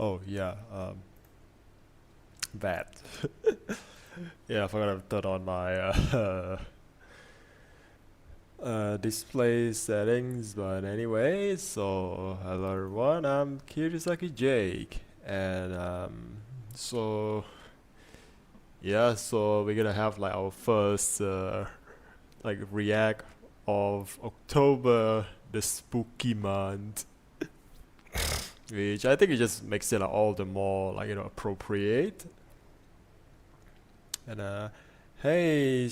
Oh yeah, that. Yeah, I forgot to turn on my display settings. But anyway, so hello everyone. I'm KirisakiJake, and so yeah, so we're gonna have like our first like react of October, the spooky month, which I think it just makes it like, all the more like appropriate. And hey,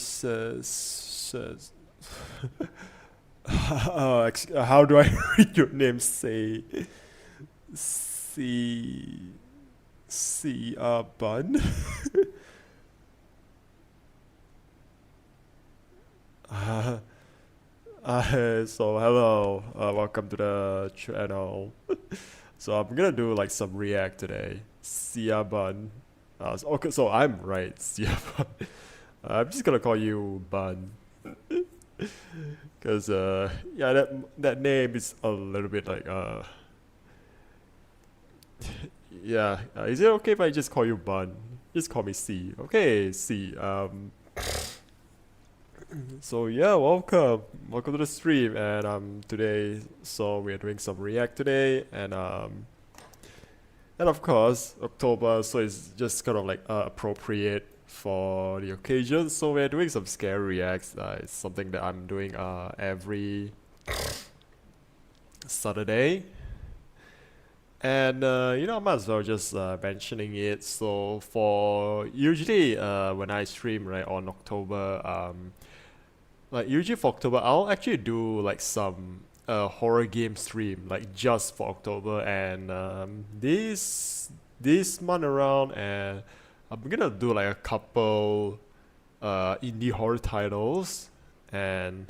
how do I read your name? Say, C, Bun. uh, so hello, welcome to the channel. So I'm gonna do like some react today. Sia Bun. Okay, so I'm right, Sia Bun. I'm just gonna call you Bun. Cause yeah, that name is a little bit like yeah. Is it okay if I just call you Bun? Just call me C. Okay, C. So yeah, welcome to the stream, and today, so we're doing some react today, and of course October, so it's just kind of like appropriate for the occasion. So we're doing some scary reacts. It's something that I'm doing every Saturday. And I might as well just mentioning it. So for usually when I stream right on October, like usually for October, I'll actually do like some horror game stream like just for October. And this month around, and I'm gonna do like a couple indie horror titles. And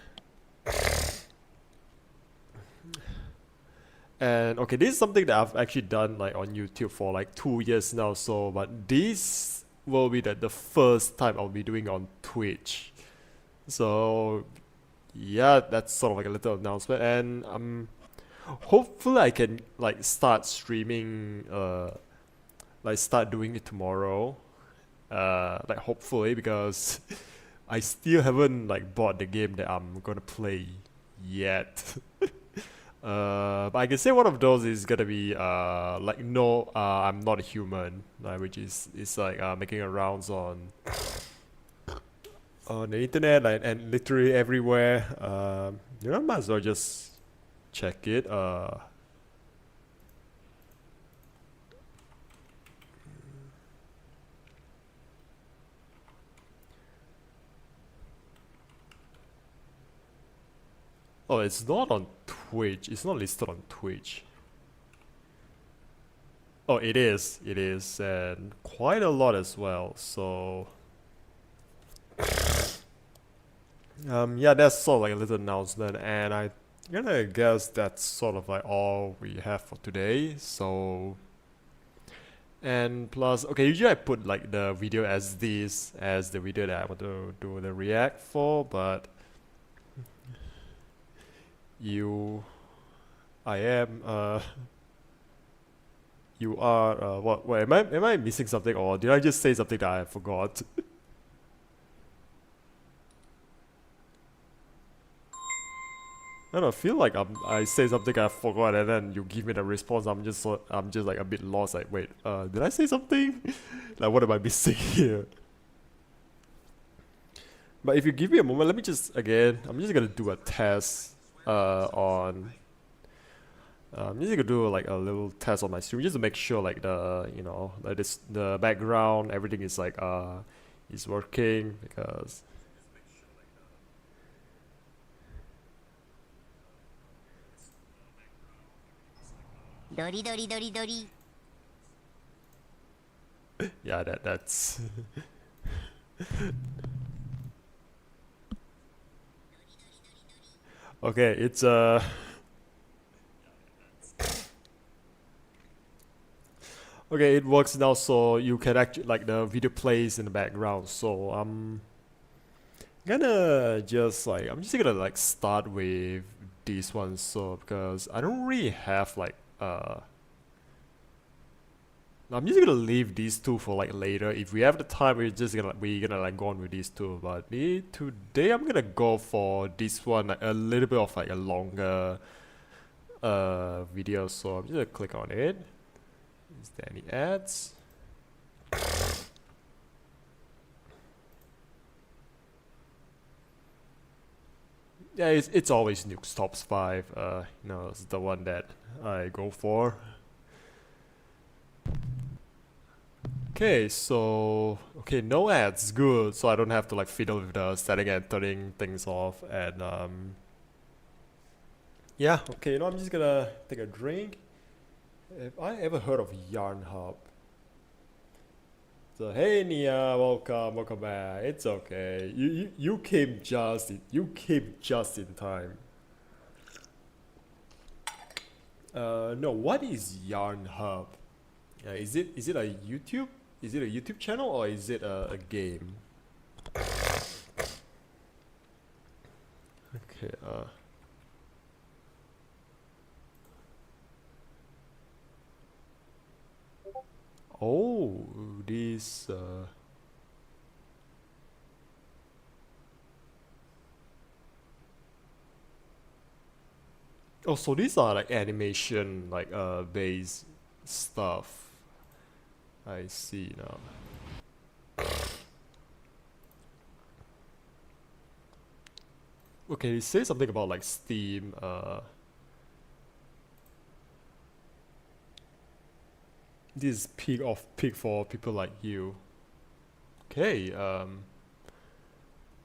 okay, this is something that I've actually done like on YouTube for like 2 years now. So, but this will be the first time I'll be doing on Twitch. So, yeah, that's sort of like a little announcement. And hopefully I can like start streaming, like start doing it tomorrow. Like hopefully, because I still haven't like bought the game that I'm gonna play yet. But I can say one of those is gonna be like no, I'm not a human, which is like making a rounds on the internet, like, and literally everywhere. Might as well just check it. Oh, it's not on Twitch. It's not listed on Twitch. Oh, it is. It is, and quite a lot as well. So, yeah, that's sort of like a little announcement, and I gonna guess that's sort of like all we have for today. So, and plus, okay, usually I put like the video as this as the video that I want to do the react for, but you, I am, you are, what, am I missing something, or did I just say something that I forgot? I don't feel like I say something I forgot, and then you give me the response. I'm just like a bit lost. Like, wait, did I say something? Like, what am I missing here? But if you give me a moment, let me just again. I'm just gonna do a test. On. I'm just gonna do like a little test on my stream just to make sure like like the background, everything is like is working, because yeah, that's okay. It's okay. It works now, so you can actually like the video plays in the background. So I'm just gonna like start with this one. So because I don't really have like I'm just gonna leave these two for like later. If we have the time, we're gonna like go on with these two. But today I'm gonna go for this one, like a little bit of like a longer video. So I'm just gonna click on it. Is there any ads? Yeah, it's always Nuke's Tops 5. It's the one that I go for. Okay, no ads, good. So I don't have to like fiddle with the setting and turning things off. And yeah, okay, I'm just gonna take a drink. Have I ever heard of Yarn Hub? So hey Nia, welcome back. It's okay. You came just in time. No, what is Yarn Hub? Is it a YouTube? Is it a YouTube channel or is it a game? Okay. Oh, this. Oh, so these are like animation, like based stuff. I see now. Okay, say something about like Steam. This is peak for people like you. Okay.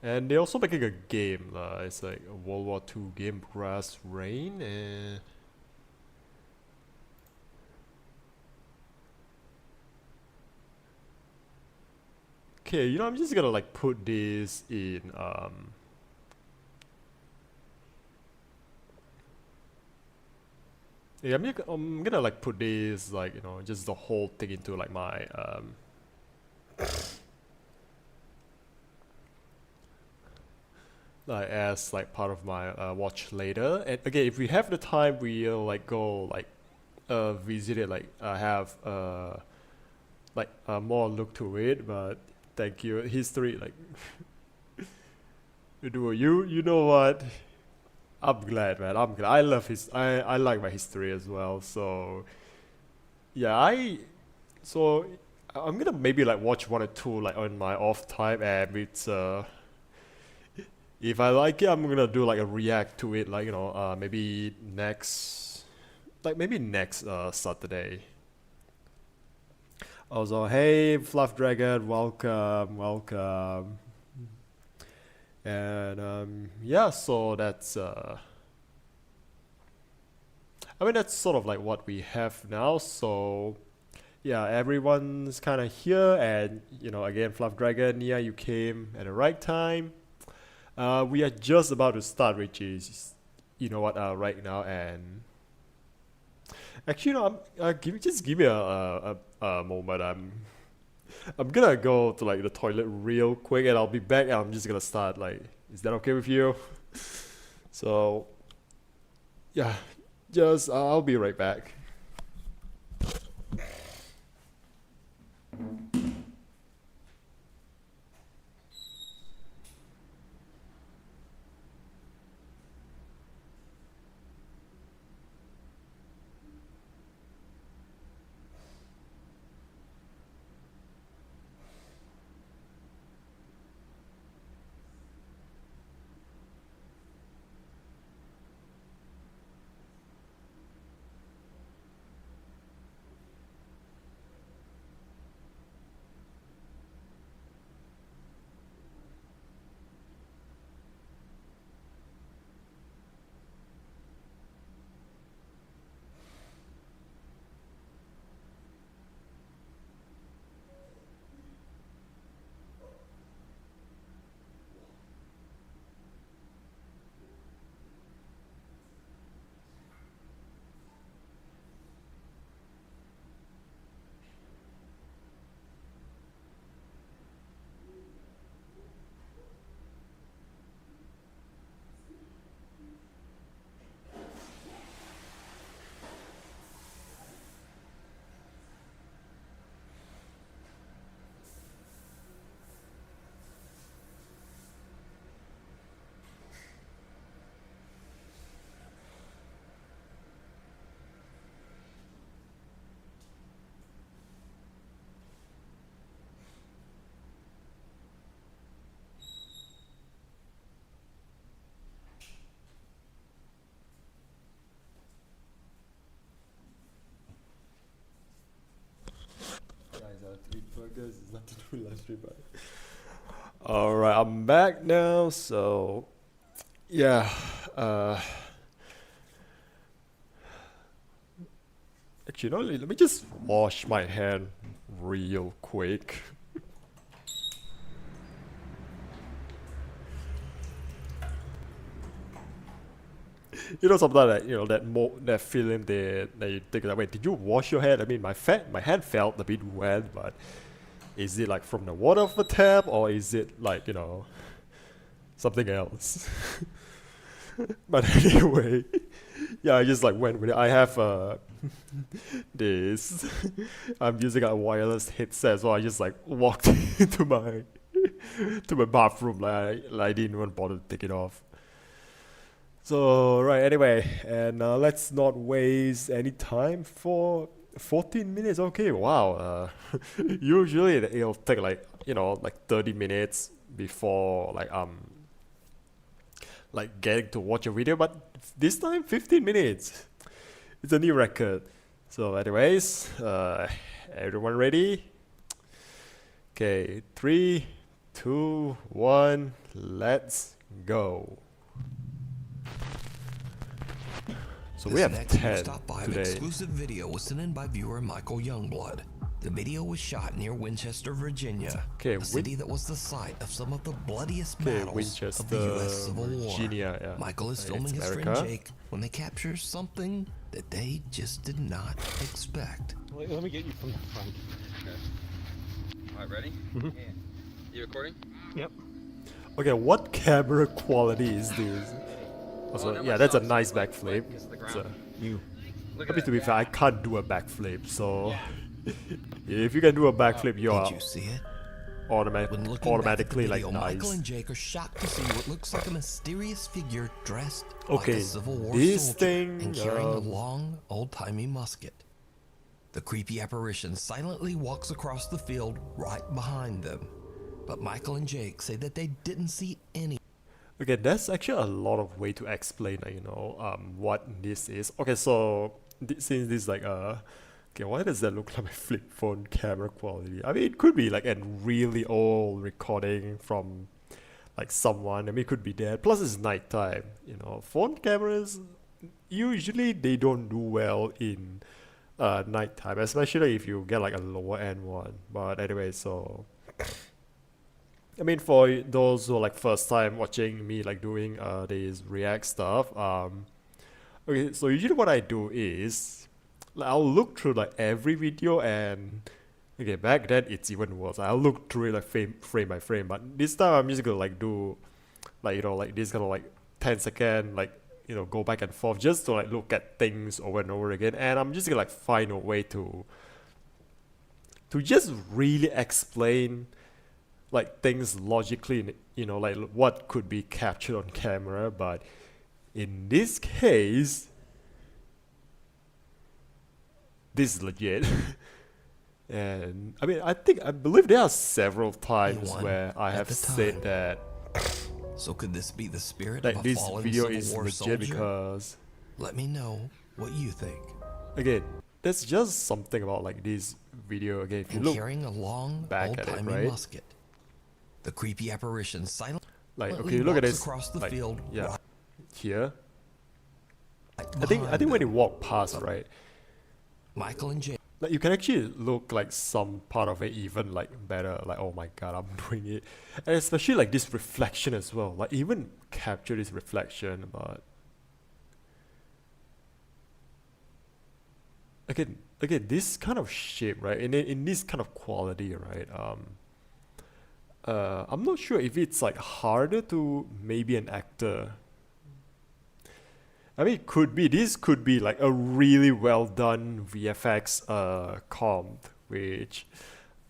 And they're also making a game. It's like a World War II game, Grass Rain. And okay, I'm just gonna like put this in yeah, I'm gonna like put this like just the whole thing into like my like as like part of my watch later. And again, if we have the time, we'll like go like visit it, like have like a more look to it. But thank you, history like you know what? I'm glad, man. I'm glad. I like my history as well. So yeah, I'm gonna maybe like watch one or two like on my off time, and it's if I like it, I'm gonna do like a react to it, like maybe next Saturday. Also, hey, Fluff Dragon, welcome. And yeah, so that's sort of like what we have now. So yeah, everyone's kind of here, and again, Fluff Dragon, yeah, you came at the right time. We are just about to start, which is right now. And actually, just give me a moment. I'm gonna go to like the toilet real quick, and I'll be back. And I'm just gonna start. Like, is that okay with you? So yeah, just I'll be right back. guys, it's nothing to do with live stream, but alright, I'm back now, so yeah, actually, no, let me just wash my hand real quick. You know, sometimes that that feeling that you think that, wait, did you wash your hand? I mean, my hand felt a bit wet, but is it like from the water of the tap, or is it like, something else? But anyway, yeah, I just like went with it. I have this. I'm using a wireless headset, so I just like walked into my bathroom. Like I didn't even bother to take it off. So right, anyway, and let's not waste any time for 14 minutes. Okay, wow. Usually it'll take like 30 minutes before like getting to watch a video, but this time 15 minutes. It's a new record. So anyways, everyone ready? Okay, 3, 2, 1, let's go. So we have 10 today. Exclusive video was sent in by viewer Michael Youngblood. The video was shot near Winchester, Virginia, a city that was the site of some of the bloodiest battles of the U.S. Civil War. Virginia, yeah. Michael is filming his friend Jake when they capture something that they just did not expect. Let me get you from the front. Okay. All right, ready? Mm-hmm. Yeah. You recording? Yep. Okay, what camera quality is this? Also, yeah, that's a nice backflip. So, to be fair, I can't do a backflip, so if you can do a backflip, you are automatically like nice. Michael and Jake are shocked to see what looks like a mysterious figure dressed like Okay, a Civil War this soldier thing, and carrying a long, old-timey musket. The creepy apparition silently walks across the field right behind them, but Michael and Jake say that they didn't see any. Okay, that's actually a lot of way to explain, what this is. Okay, so since this like okay, why does that look like my flip phone camera quality? I mean, it could be like a really old recording from like someone. I mean, it could be that. Plus, it's nighttime. Phone cameras usually they don't do well in nighttime, especially if you get like a lower end one. But anyway, so. I mean, for those who are like first time watching me like doing this react stuff, okay, so usually what I do is like, I'll look through like every video, and okay, back then it's even worse. I'll look through it like frame by frame, but this time I'm just gonna like do like like this kind of like 10-second like go back and forth just to like look at things over and over again, and I'm just gonna like find a way to just really explain like things logically, like what could be captured on camera. But in this case, this is legit. And I mean, I believe there are several times where I have said that. So could this be the spirit like of a this fallen video Civil is War legit soldier? because Let me know what you think. again, there's just something about like this video. Again, if you look carrying a long, back at it, old-timey right? musket. The creepy apparition silently Like, okay, look at this. across the like, field. yeah, Right here. I think when you walk past, right, Michael and Jake. like you can actually look like some part of it even like better. Like, oh my god, I'm doing it, and especially like this reflection as well. Like even capture this reflection, but again, this kind of shape, right, in this kind of quality, right. I'm not sure if it's like harder to maybe an actor. I mean, it could be. This could be like a really well done VFX comp, which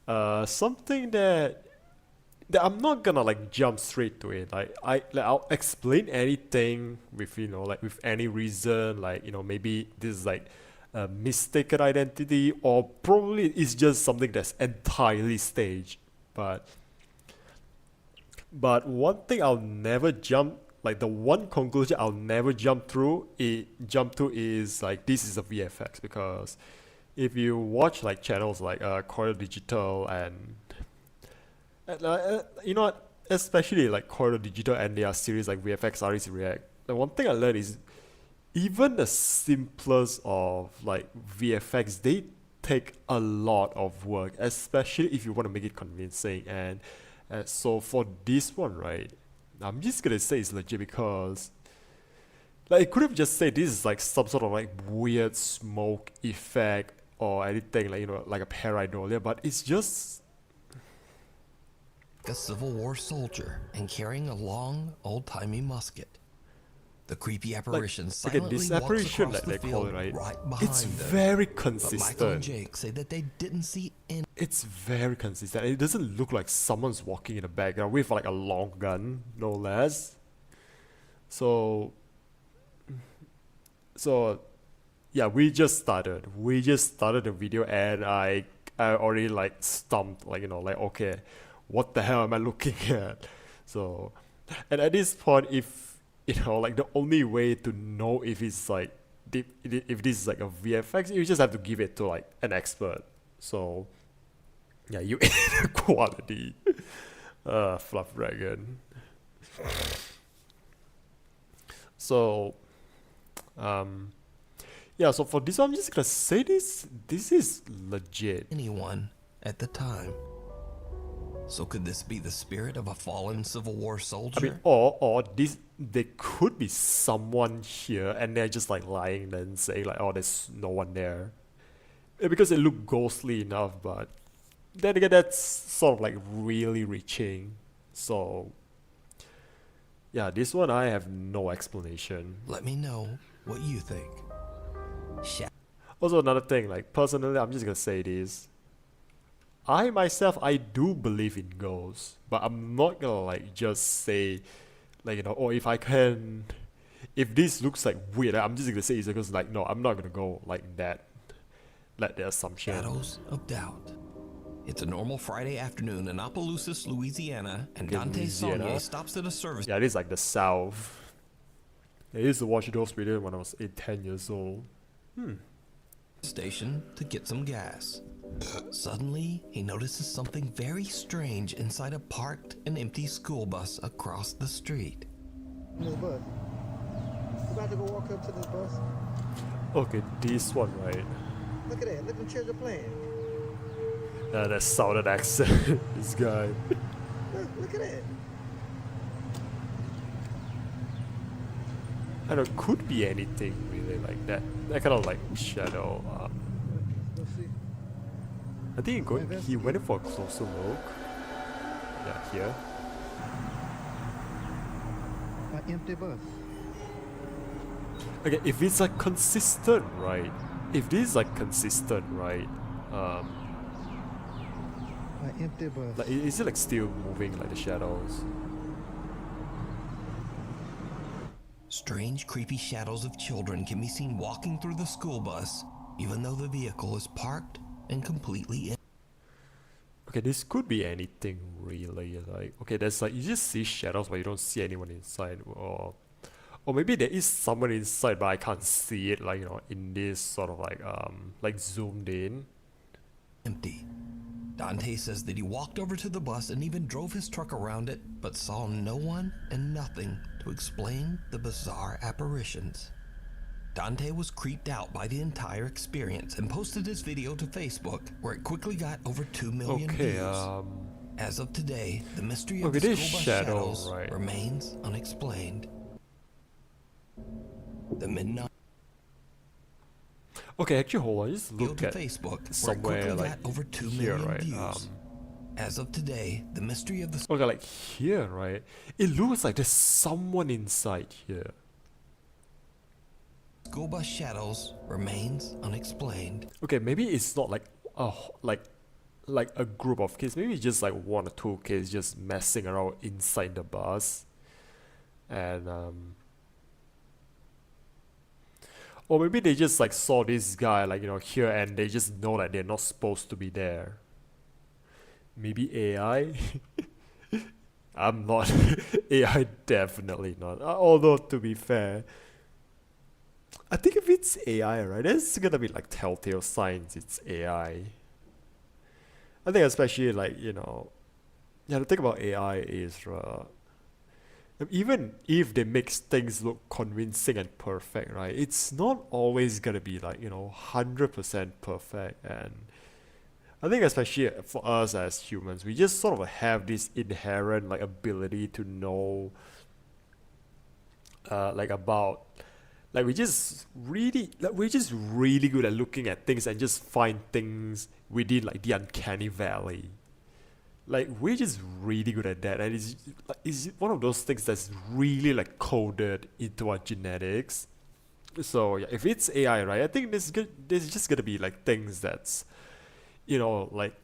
something that I'm not gonna like jump straight to it. Like I'll explain anything with like with any reason. Like maybe this is like a mistaken identity, or probably it's just something that's entirely staged. But one thing I'll never jump, like the one conclusion I'll never jump to is like this is a VFX, because if you watch like channels like Corridor Digital you know what, especially like Corridor Digital and their series like VFX Artists React, the one thing I learned is even the simplest of like VFX, they take a lot of work, especially if you want to make it convincing. And so for this one, right, I'm just gonna say it's legit because like it could have just said this is like some sort of like weird smoke effect or anything like, you know, like a pareidolia, but it's just A Civil War soldier and carrying a long, old-timey musket. The creepy apparition okay, silently this walks apparition across that the they call field it, right? behind It's them. very But Michael and consistent. Jake say that they didn't see any. It's very consistent. It doesn't look like someone's walking in the background with like a long gun, no less. So, so yeah, we just started. We just started the video, and I already like stumped, like, you know, like, okay, what the hell am I looking at? So, and at this point, if you know, like the only way to know if it's like if this is like a VFX, you just have to give it to like an expert. So, yeah, you the quality. Fluff dragon. So, yeah, so for this one, I'm just gonna say this is legit. anyone at the time. So could this be the spirit of a fallen Civil War soldier? I mean, or this, there could be someone here and they're just like lying there and saying like, oh, there's no one there. Because it looked ghostly enough, but then again, that's sort of like really reaching. So, yeah, this one I have no explanation. Let me know what you think. Also, another thing, like personally, I'm just gonna say this. I myself, I do believe in ghosts, but I'm not gonna like just say, like, you know, oh, if I can, if this looks like weird, I'm just gonna say it's because like, no, I'm not gonna go like that, like the assumption. Shadows of Doubt. It's a normal Friday afternoon in Opelousas, Louisiana, and Okay, Dante Louisiana. Saunier stops at a service Yeah, it is like the South. I used to watch those videos when I was 10 years old. station to get some gas. Suddenly, he notices something very strange inside a parked and empty school bus across the street. This bus. You about to go walk up to this bus? Okay, this one, right? Look at that. Look at them children playing. That southern accent, this guy. Look at that. I don't know, could be anything really like that. That kind of like shadow. Let's see. I think he went in for a closer look. Yeah, here. An empty bus. Okay, if it's like consistent, right? If this is like consistent, right? An empty bus. Like is it like still moving like the shadows? Strange, creepy shadows of children can be seen walking through the school bus, even though the vehicle is parked and completely empty. Okay, this could be anything really. Like, okay, there's like you just see shadows, but you don't see anyone inside, or maybe there is someone inside, but I can't see it. Like, you know, in this sort of like zoomed in. Dante says that he walked over to the bus and even drove his truck around it, but saw no one and nothing to explain the bizarre apparitions. Dante was creeped out by the entire experience and posted his video to Facebook, where it quickly got over 2 million Okay, views. As of today, the mystery of okay, the this school bus shadow, shadows right. remains unexplained. The midnight Okay, actually, hold on. Just video look to at Facebook, where it somewhere quickly like got over 2 here, million right? views. As of today, the mystery of the Okay, like here, right? It looks like there's someone inside here. school bus shadows remains unexplained. Okay, maybe it's not like like a group of kids. Maybe it's just like one or two kids just messing around inside the bus, and or maybe they just like saw this guy like, you know, here, and they just know that they're not supposed to be there. Maybe AI. I'm not AI, definitely not. Although to be fair, I think if it's AI, right, it's gonna be like telltale signs it's AI. I think especially like, you know, yeah, the thing about AI is, even if they make things look convincing and perfect, right, it's not always gonna be like, you know, 100% perfect. And I think especially for us as humans, we just sort of have this inherent like ability to know, like about, like we're just really good at looking at things and just find things within like the uncanny valley. Like we're just really good at that, and it's one of those things that's really like coded into our genetics. So yeah, if it's AI, right, I think there's just gonna be like things that's, you know, like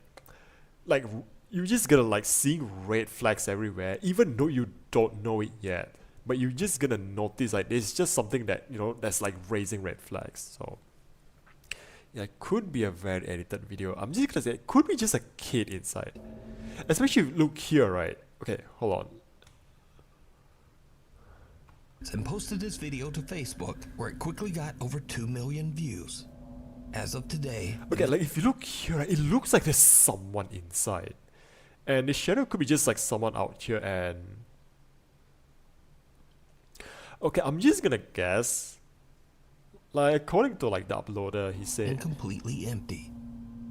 you're just gonna like seeing red flags everywhere, even though you don't know it yet. But you're just gonna notice like there's just something that, you know, that's like raising red flags. So yeah, it could be a very edited video. I'm just gonna say it could be just a kid inside. Especially if you look here, right? Okay, hold on. And posted his video to Facebook, where it quickly got over 2 million views. As of today, Okay, like if you look here, right, it looks like there's someone inside. And the shadow could be just like someone out here and... Okay, I'm just gonna guess. Like, according to like the uploader, he and said... completely empty.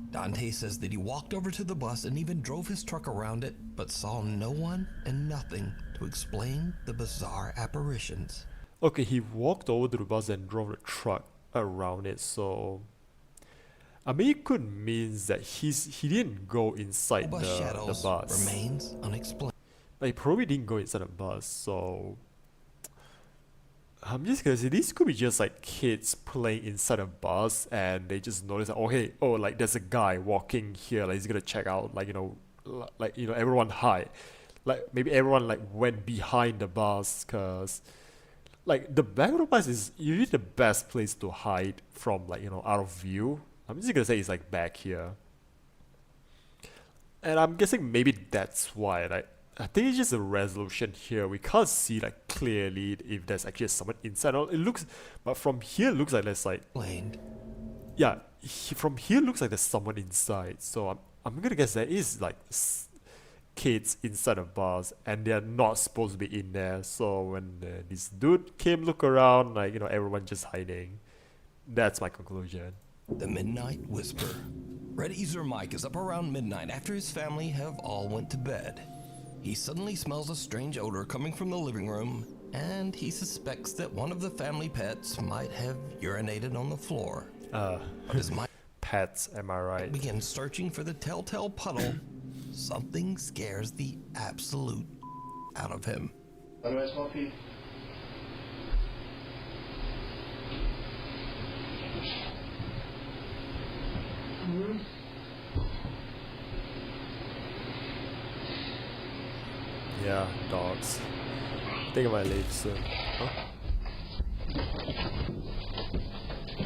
Dante says that he walked over to the bus and even drove his truck around it, but saw no one and nothing to explain the bizarre apparitions. Okay, he walked over to the bus and drove the truck around it, so... I mean, it could mean that he didn't go inside Bus the shadows bus. remains unexplained. Like, he probably didn't go inside the bus, so... I'm just gonna say this could be just like kids playing inside a bus and they just notice that, oh hey, oh like there's a guy walking here, like he's gonna check out, like, you know, like, you know, everyone hide. Like maybe everyone like went behind the bus, cause like the back of the bus is usually the best place to hide from, like, you know, out of view. I'm just gonna say it's like back here. And I'm guessing maybe that's why, like, I think it's just a resolution here. We can't see like clearly if there's actually someone inside. It looks, but from here it looks like there's like, yeah, from here it looks like there's someone inside. So I'm gonna guess there is like kids inside of bars and they're not supposed to be in there. So when this dude came look around, like, you know, everyone just hiding. That's my conclusion. The Midnight Whisper. Red Easer Mike is up around midnight after his family have all went to bed. He suddenly smells a strange odor coming from the living room, and he suspects that one of the family pets might have urinated on the floor. But as Mike Pets, am I right? begins searching for the telltale puddle, something scares the absolute out of him. Otherwise, coffee. Yeah, dogs. I think I might leave soon. Huh?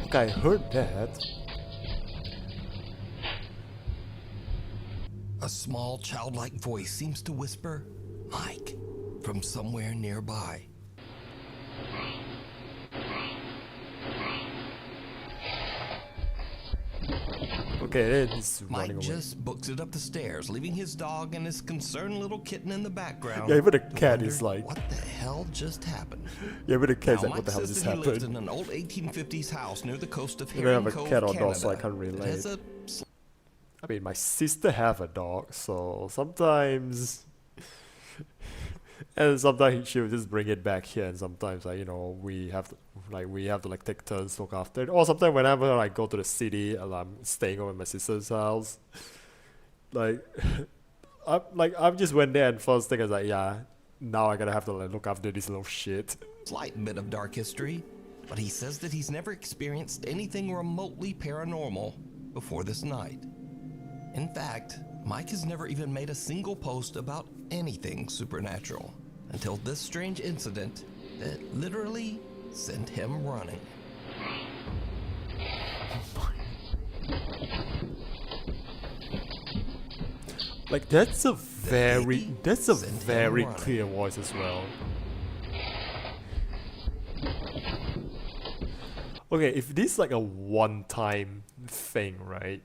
Okay, I heard that. A small childlike voice seems to whisper, "Mike," from somewhere nearby. Okay, then he's Mike running away. just books it up the stairs, leaving his dog and his concerned little kitten in the background. Yeah, even the to cat wonder is like- what the hell just happened? Yeah, but the cat's Now, like, what Mike the hell says just that he lived happened? in an old 1850s house near the coast of I don't Herring have a Cove, cat or Canada. dog, so I can't It has relate. a I mean, my sister have a dog, so sometimes... And sometimes she will just bring it back here, and sometimes, like, you know, we have to like take turns look after it. Or sometimes whenever I go to the city and I'm staying over at my sister's house, like, I'm just went there and first thing is like, yeah, now I gotta have to like look after this little shit. slight bit of dark history, but he says that he's never experienced anything remotely paranormal before this night. In fact, Mike has never even made a single post about anything supernatural until this strange incident that literally sent him running. Like that's a baby sent him very running. clear voice as well. Okay, if this is like a one-time thing, right?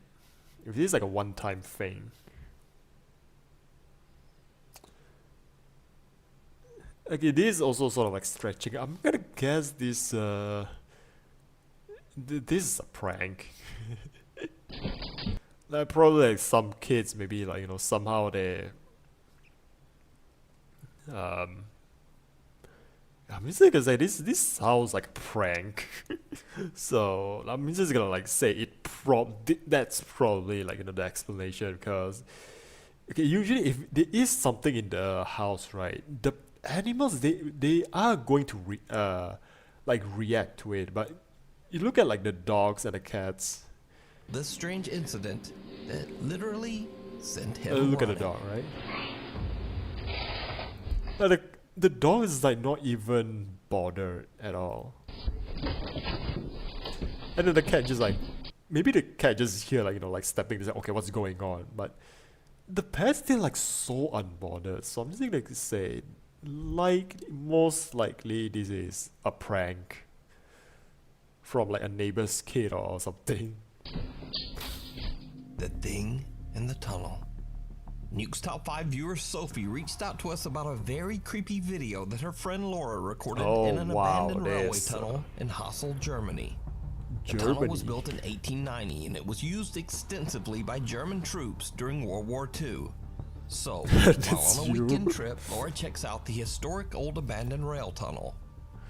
If this is like a one-time thing, okay, this is also sort of like stretching. I'm gonna guess this. This is a prank. Like probably like some kids, maybe like somehow they um. I'm just gonna say this sounds like a prank. So I'm just gonna like say that's probably like the explanation because okay, usually if there is something in the house, right, the animals they are going to like react to it, but you look at like the dogs and the cats. This strange incident that literally sent him Look at the running. dog, right? The dog is like not even bothered at all. And then the cat just like, maybe the cat just here like like stepping, like okay, what's going on? But the pet's still like so unbothered. So I'm just gonna say, like most likely this is a prank from like a neighbor's kid or something. The thing in the tunnel. Nuke's Top 5 viewer Sophie reached out to us about a very creepy video that her friend Laura recorded in an abandoned railway tunnel in Hassel, Germany. The tunnel was built in 1890 and it was used extensively by German troops during World War II. So, while on a weekend trip, Laura checks out the historic old abandoned rail tunnel.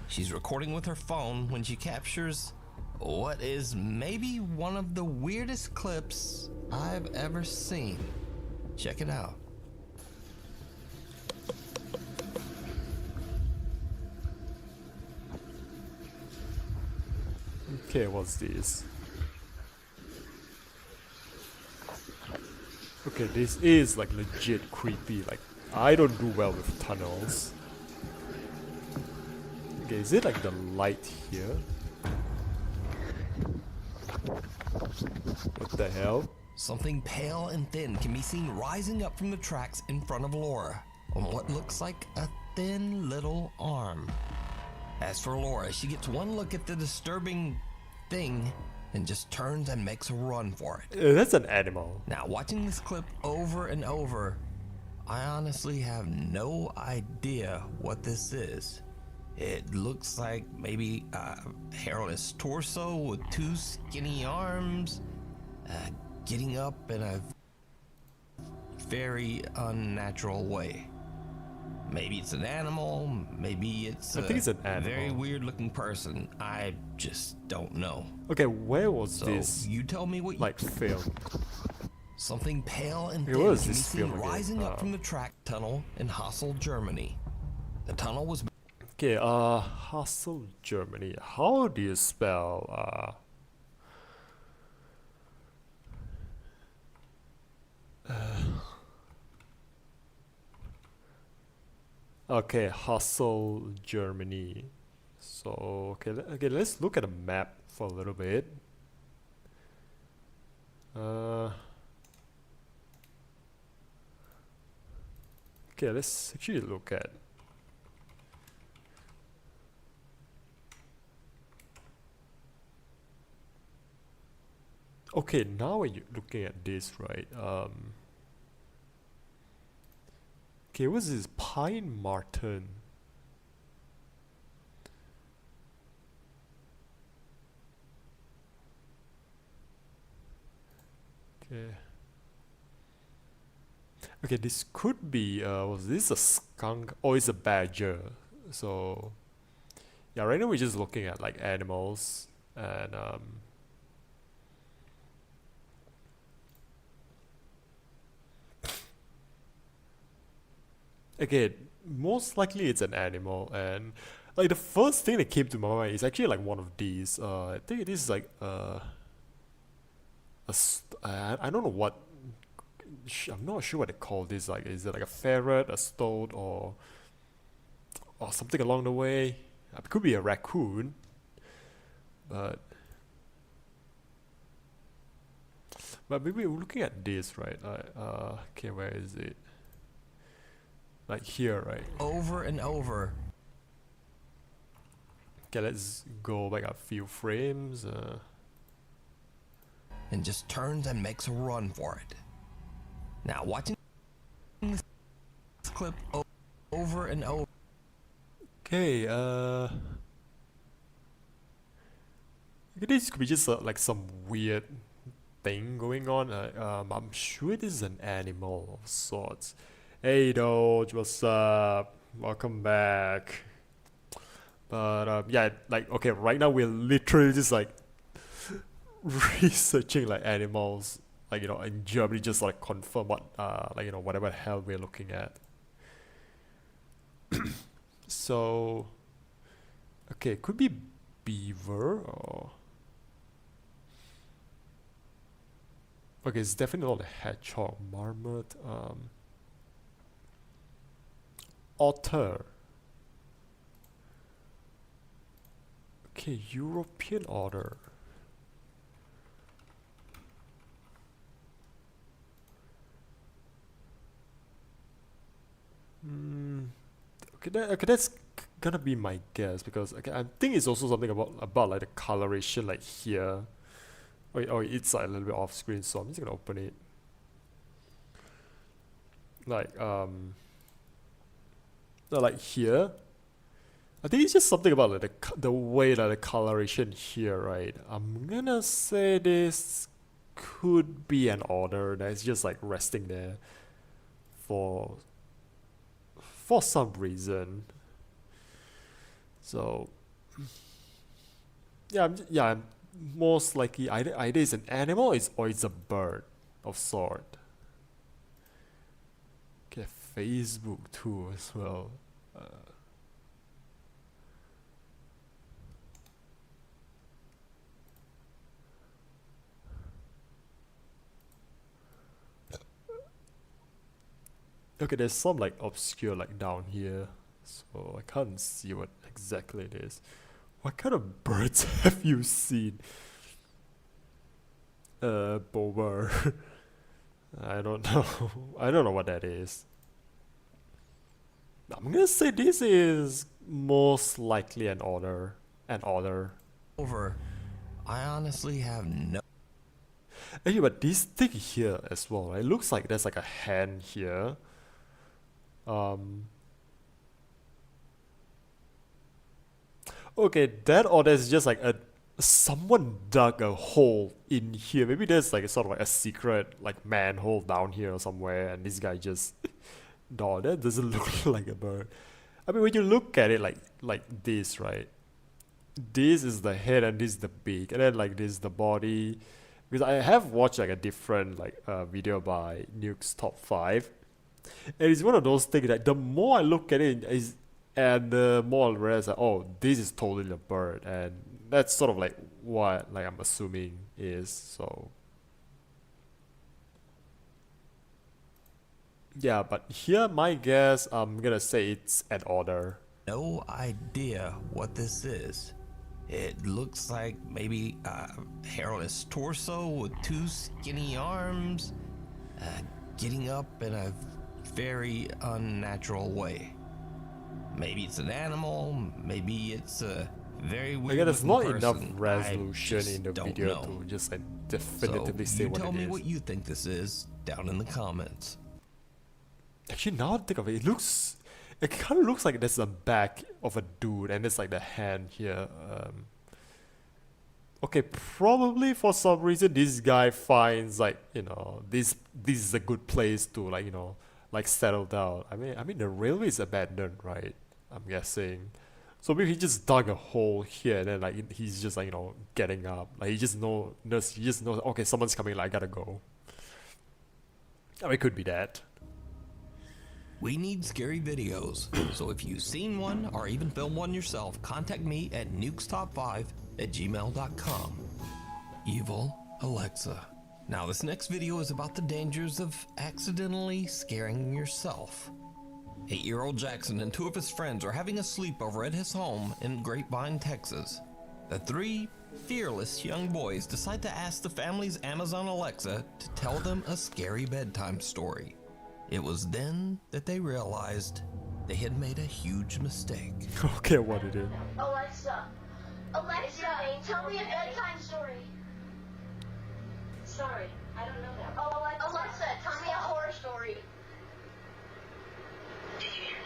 She's recording with her phone when she captures what is maybe one of the weirdest clips I've ever seen. Check it out. Okay, what's this? Okay, this is like legit creepy. Like, I don't do well with tunnels. Okay, is it like the light here? What the hell? Something pale and thin can be seen rising up from the tracks in front of Laura on what looks like a thin little arm. As for Laura, she gets one look at the disturbing thing and just turns and makes a run for it. That's an animal. Now, watching this clip over and over, I honestly have no idea what this is. It looks like maybe a hairless torso with two skinny arms, getting up in a very unnatural way. Maybe it's an animal, maybe it's I think it's an animal. very weird looking person. I just don't know. Okay, where was So this you tell me what like film? Something pale and Okay, thin what is can be this seen film again? rising up from the track tunnel in Hassel, Germany. The tunnel was Okay, Hassel, Germany. How do you spell okay, Hassel, Germany. So okay, let's look at a map for a little bit. Okay, let's actually look at. Okay, now when you're looking at this, right? Okay, what's this? Pine Martin. Okay. Okay, this could be was this a skunk or it's a badger? So yeah, right now we're just looking at like animals and again, most likely it's an animal, and like the first thing that came to my mind is actually like one of these. I think this is like I don't know what. I'm not sure what they call this. Like, is it like a ferret, a toad, or something along the way? It could be a raccoon, but maybe we're looking at this, right? Okay, where is it? Like here, right? over and over. Okay, let's go back a few frames. And just turns and makes a run for it. Now, watching this clip over and over. Okay, this could be just like some weird thing going on. I'm sure this is an animal of sorts. Hey Doge, what's up? Welcome back. But yeah, like okay, right now we're literally just like researching like animals, like you know, in Germany, just like confirm what like you know whatever the hell we're looking at. So, okay, could be beaver or okay, it's definitely not a hedgehog, marmot, otter. Okay, European otter. Okay, that's gonna be my guess because okay, I think it's also something about like the coloration like here. Oh, it's like a little bit off screen, so I'm just gonna open it. Like no, like here. I think it's just something about like the way that the coloration here, right? I'm gonna say this could be an otter that's just like resting there for some reason. So yeah, I'm most likely either it's an animal or it's a bird of sort. Okay, Facebook too as well. Okay, there's some like obscure like down here, so I can't see what exactly it is. What kind of birds have you seen? Bober. I don't know. I don't know what that is. I'm gonna say this is most likely an otter. An otter. Over. I honestly have no. Actually, but this thing here as well, right? It looks like there's like a hand here. Okay, that or there's just like someone dug a hole in here. Maybe there's like a sort of like a secret like manhole down here somewhere, and this guy just no, that doesn't look like a bird. I mean, when you look at it like this, right? This is the head and this is the beak, and then like this is the body. Because I have watched like a different like video by Nuke's Top 5, and it's one of those things that the more I look at it is and the more I realize that oh, this is totally a bird, and that's sort of like what like I'm assuming is so. Yeah, but here my guess I'm gonna say it's an otter. No idea what this is. It looks like maybe a hairless torso with two skinny arms, getting up in a very unnatural way. Maybe it's an animal, maybe it's a very weird Again, there's not enough person. resolution in the don't video know. to just like definitively So say you what tell it me is. what you think this is down in the comments. Actually, now I think of it, it kind of looks like there's a back of a dude and there's like the hand here. Okay, probably for some reason this guy finds like you know this is a good place to like you know like settle down. I mean the railway is abandoned, right? I'm guessing. So maybe he just dug a hole here and then like he's just like you know getting up. Like he just knows okay someone's coming. Like I gotta go. I mean, it could be that. We need scary videos, so if you've seen one or even filmed one yourself, contact me at nukestop5@gmail.com. Evil Alexa. Now this next video is about the dangers of accidentally scaring yourself. 8-year-old Jackson and 2 of his friends are having a sleepover at his home in Grapevine, Texas. The 3 fearless young boys decide to ask the family's Amazon Alexa to tell them a scary bedtime story. It was then that they realized They had made a huge mistake. Okay, what it is. Alexa, tell me a bedtime story. Sorry, I don't know that. Oh, Alexa, tell me a horror story. Did you hear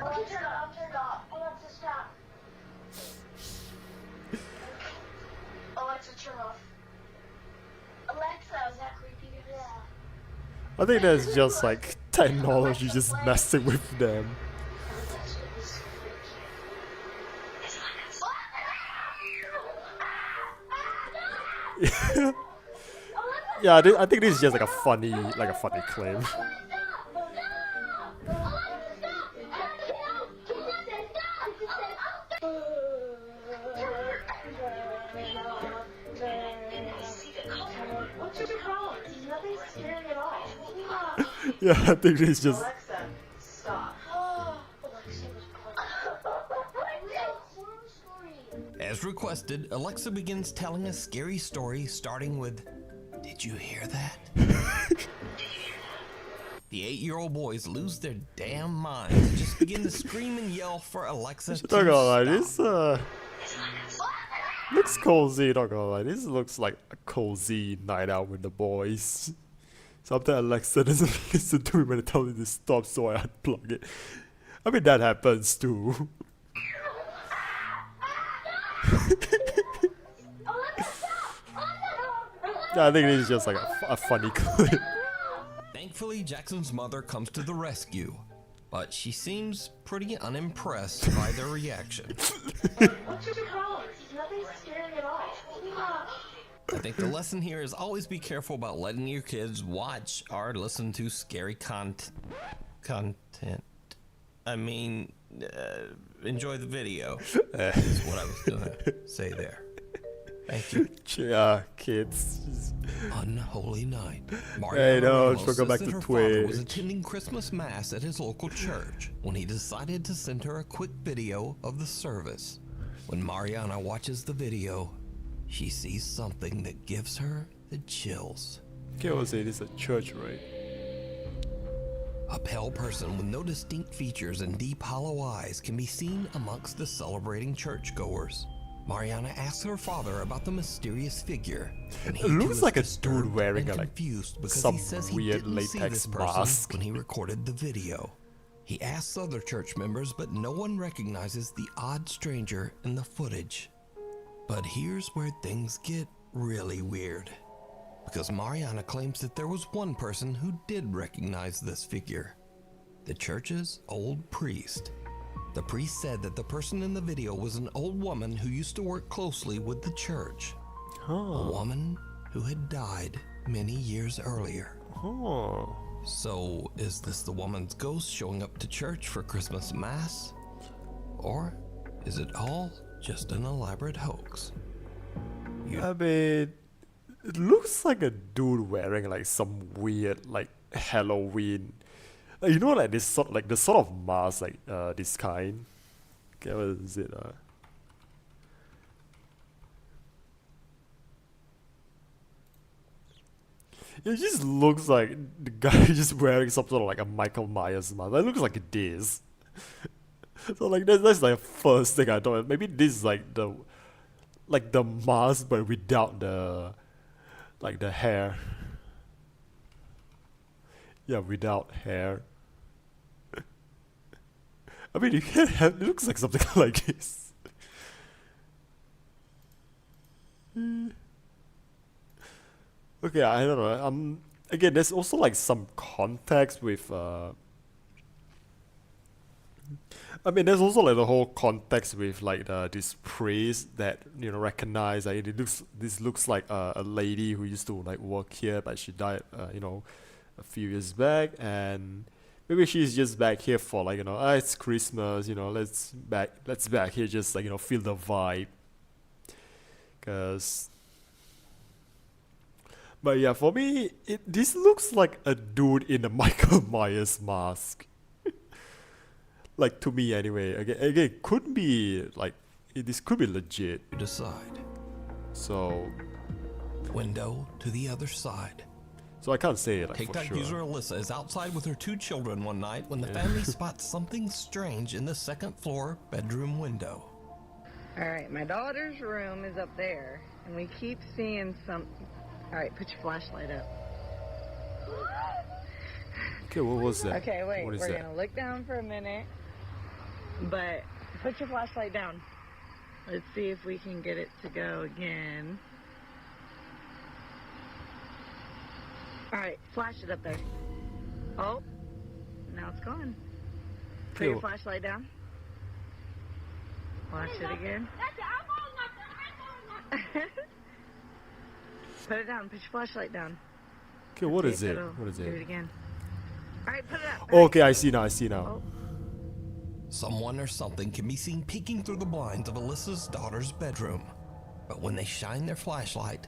that? Okay, turn it off. Alexa, stop. Alexa, turn off. Alexa, is that creepy? Yeah. I think that's just like technology just messing with them. Yeah, I think this is just like a funny claim. Yeah, I think this is just. Alexa, stop. As requested, Alexa begins telling a scary story starting with, "Did you hear that?" The 8-year-old boys lose their damn minds and just begin to scream and yell for Alexa to Not gonna lie, stop. this looks cozy. Not gonna lie, this looks like a cozy night out with the boys. Sometimes Alexa doesn't listen to me when I tell me to stop, so I unplug it. I mean, that happens too. Yeah, I think this is just like a funny clip. Thankfully, Jackson's mother comes to the rescue, but she seems pretty unimpressed by their reaction. What's your call? Nothing scary at all. I think the lesson here is always be careful about letting your kids watch or listen to scary content. I mean, enjoy the video. Is what I was gonna say there. Thank you. Yeah, kids. Unholy night. Hey, no, Ramos let's go says back that to her father was Twitch. attending Christmas Mass at his local church when he decided to send her a quick video of the service. When Mariana watches the video, she sees something that gives her the chills. Okay, I would say this is a church, right? A pale person with no distinct features and deep hollow eyes can be seen amongst the celebrating churchgoers. Mariana asks her father about the mysterious figure, and he It looks too is like a disturbed dude wearing and a, like, confused because some he says he weird didn't see latex this person mask. when he recorded the video. He asks other church members, but no one recognizes the odd stranger in the footage. But here's where things get really weird, because Mariana claims that there was one person who did recognize this figure: the church's old priest. The priest said that the person in the video was an old woman who used to work closely with the church. A woman who had died many years earlier. Oh. So, is this the woman's ghost showing up to church for Christmas Mass? Or is it all just an elaborate hoax? I mean, it looks like a dude wearing like some weird like Halloween. You know, like this sort, like the sort of mask, like this kind. Okay, what is it? It just looks like the guy just wearing some sort of like a Michael Myers mask. It looks like this. So like that's like the first thing I thought. Maybe this is like the mask but without the like the hair. Yeah, without hair. I mean, it looks like something like this. Okay, I don't know. Again, there's also like some context with. I mean, there's also like the whole context with like this priest that recognize. Like this looks like a lady who used to like work here, but she died. A few years back, and maybe she's just back here for like it's Christmas. Let's back here just like feel the vibe. But yeah, for me, this looks like a dude in a Michael Myers mask. Like to me anyway. Again, could be like this could be legit. You decide. So Window to the other side. So I can't say it like for TikTok sure. user Alyssa is outside with her 2 children one night when the family spots something strange in the second floor bedroom window. Alright, my daughter's room is up there, and we keep seeing some... Alright, put your flashlight up. Okay, what was that? Okay, wait, What is we're that? gonna look down for a minute, but put your flashlight down. Let's see if we can get it to go again. Alright, flash it up there. Oh, now it's gone. Put Okay, your flashlight down. Flash it again. Put it down, put your flashlight down. Okay, what See is if it? it'll What is Do it it? again. Alright, put it up. Okay, I see now. I see now. Oh. Someone or something can be seen peeking through the blinds of Alyssa's daughter's bedroom. But when they shine their flashlight,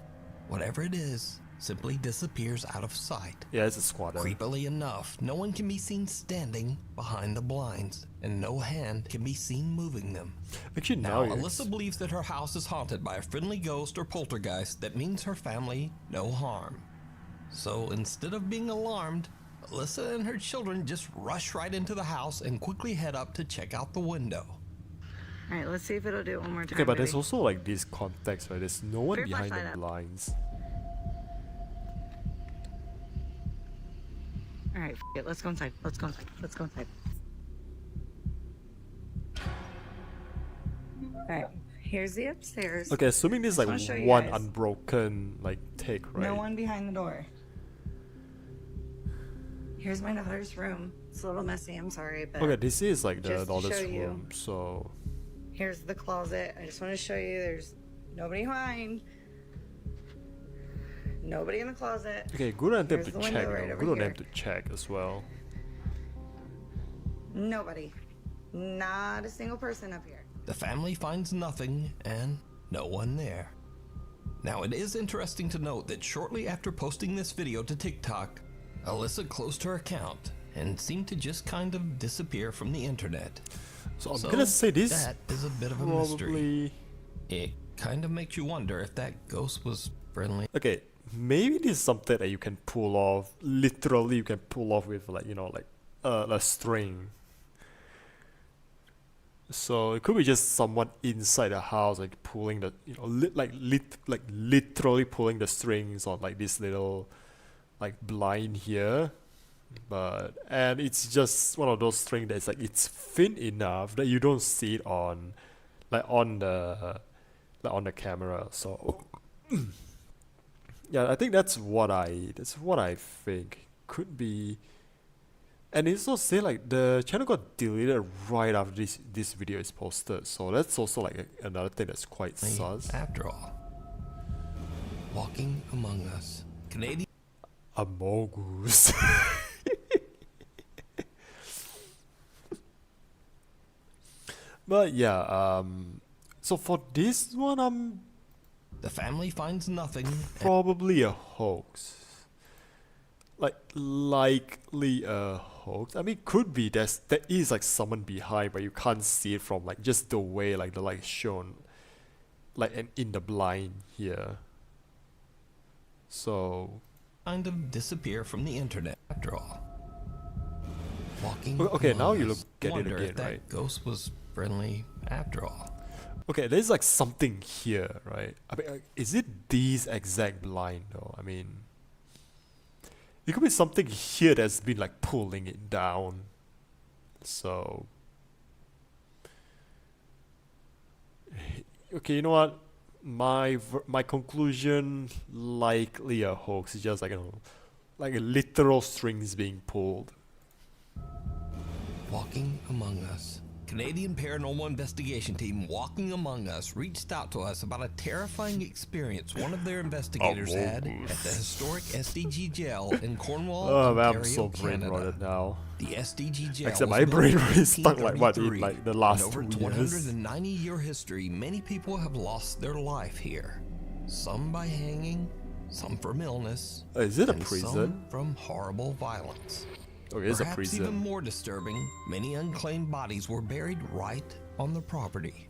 whatever it is simply disappears out of sight. Yeah, it's a squatter. Creepily enough, no one can be seen standing behind the blinds, and no hand can be seen moving them. Actually, Now, now Alyssa believes that her house is haunted by a friendly ghost or poltergeist that means her family no harm. So instead of being alarmed, Alyssa and her children just rush right into the house and quickly head up to check out the window. Alright, let's see if it'll do it one more time. Okay, but there's baby. also like this context, right? There's no one Put your behind the flashlight up. blinds. Alright, it. Let's go inside. Let's go inside. Let's go inside. Alright, here's the upstairs. Okay, assuming this is Just like wanna show you one guys. unbroken like take, right? No one behind the door. Here's my daughter's room. It's a little messy, I'm sorry, but Okay, this is like the Just to daughter's show you. room, so here's the closet. I just want to show you there's nobody behind. Nobody in the closet. okay, good on them Here's to the window check. right Though. over Good on here. them to check as well. Nobody. Not a single person up here. The family finds nothing and no one there. Now, it is interesting to note that shortly after posting this video to TikTok, Alyssa closed her account and seemed to just kind of disappear from the internet. So I'm gonna say this That is a bit of a mystery. probably. It kind of makes you wonder if that ghost was friendly. Okay, maybe this is something that you can pull off. Literally, you can pull off with like like a string. So it could be just someone inside the house, like pulling the literally pulling the strings on like this little like blind here. And it's just one of those strings that's like it's thin enough that you don't see it on the camera. So yeah, I think that's what I think could be. And it's also say like the channel got deleted right after this video is posted, so that's also like another thing that's quite sus. After all, walking among us, Canadian A mongoose. But yeah, so for this one, the family finds nothing. probably a hoax. Like likely a hoax. I mean, could be there is like someone behind, but you can't see it from like just the way like the light shown, like in the blind here. So Kind of disappear from the internet after all. Walking Okay, now among you us, look at it wonder again, if that right? ghost was friendly after all. okay, there's like something here, right? I mean, is it these exact blind though? I mean, it could be something here that's been like pulling it down. So okay, you know what? My conclusion, likely a hoax. It's just like like a literal strings being pulled. Walking among us. Canadian paranormal investigation team Walking Among Us reached out to us about a terrifying experience one of their investigators had at the historic SDG jail in Cornwall, Oh man, Ontario, I'm so brain Canada. rotted now. The SDG jail Except was my built brain in is stuck like what in 1833. like the last In over 2 years. 190-year history, many people have lost their life here. Some by hanging, some from illness, Is it a and prison? some from horrible violence. Okay, it's a Perhaps even prison. more disturbing, many unclaimed bodies were buried right on the property.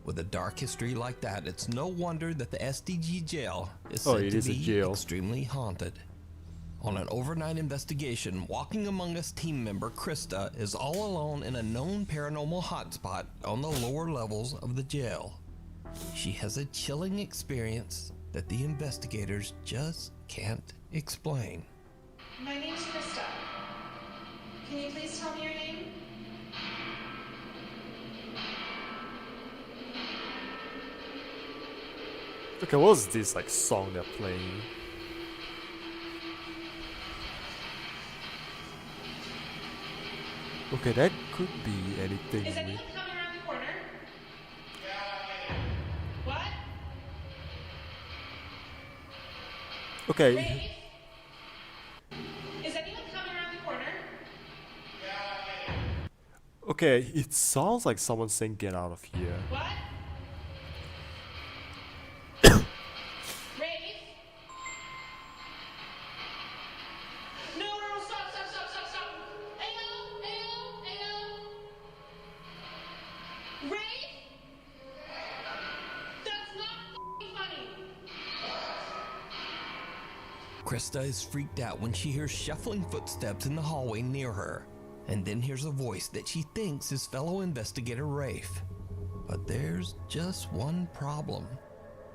With a dark history like that, it's no wonder that the SDG jail is Oh, said it to is a be jail. extremely haunted. On an overnight investigation, Walking Among Us team member Krista is all alone in a known paranormal hotspot on the lower levels of the jail. She has a chilling experience that the investigators just can't explain. My name's Krista. Can you please tell me your name? Okay, what was this like song they're playing? Okay, that could be anything. Is anyone coming around the corner? What? Okay, Rafe? Is anyone coming around the corner? okay, it sounds like someone saying get out of here. What? Rafe? No, stop. Ayo. Rafe? That's not f***ing funny. Krista is freaked out when she hears shuffling footsteps in the hallway near her, and then hears a voice that she thinks is fellow investigator Rafe. But there's just one problem.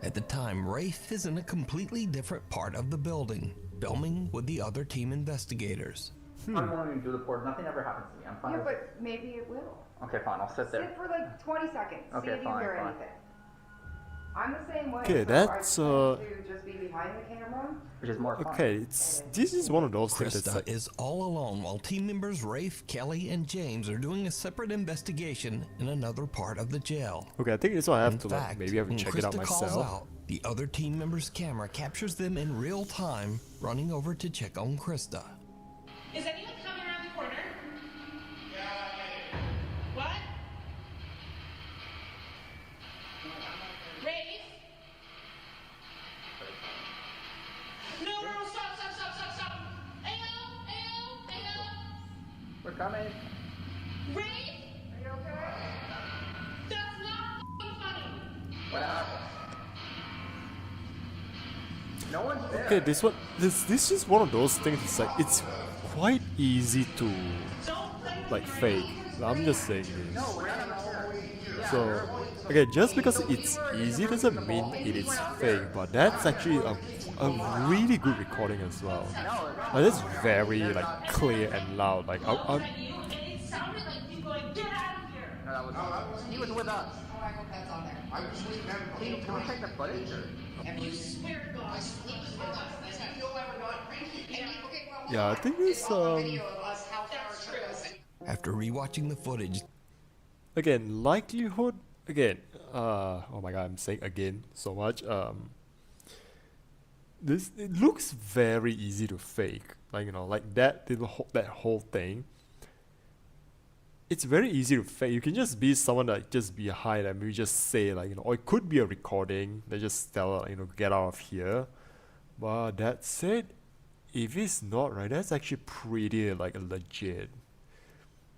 At the time, Rafe is in a completely different part of the building, filming with the other team investigators. I'm willing to do the port. Nothing ever happens to me. I'm fine. Yeah, with it. but maybe it will. Okay, fine. I'll sit there. Sit for like 20 seconds. Okay, See if you fine, hear fine. anything. I'm the same way. Okay, so that's, I tend to just be behind the camera. Which is more fun. Okay, this is one of those things that's Krista like, is all alone while team members Rafe, Kelly, and James are doing a separate investigation in another part of the jail. okay, I think this one I have In to fact, like maybe I have to when check it out Krista calls myself. out, the other team member's camera captures them in real time, running over to check on Krista. Is anyone coming around the corner? What? Rafe? No, stop. Ayo. We're coming. Rafe? Are you okay? That's not f***ing funny. What happened? No one's there. Okay, this is one of those things. It's like it's quite easy to like fake. I'm just saying this. No, we're not here. So, okay, just because it's easy doesn't mean it is fake, but that's actually a really good recording as well. Like, it's very like clear and loud. Like, And it sounded like you going, get out of here. No, that was he was with us. Oh, I hope that's on there. I was with him. Can we take the footage? Or? You swear to God. yeah, I think it's After rewatching the footage, again likelihood again. Oh my god, I'm saying again so much. This it looks very easy to fake. Like like that whole thing. It's very easy to fake. You can just be someone that just behind and maybe just say like or it could be a recording. They just tell get out of here. But that said, if it's not right, that's actually pretty like a legit.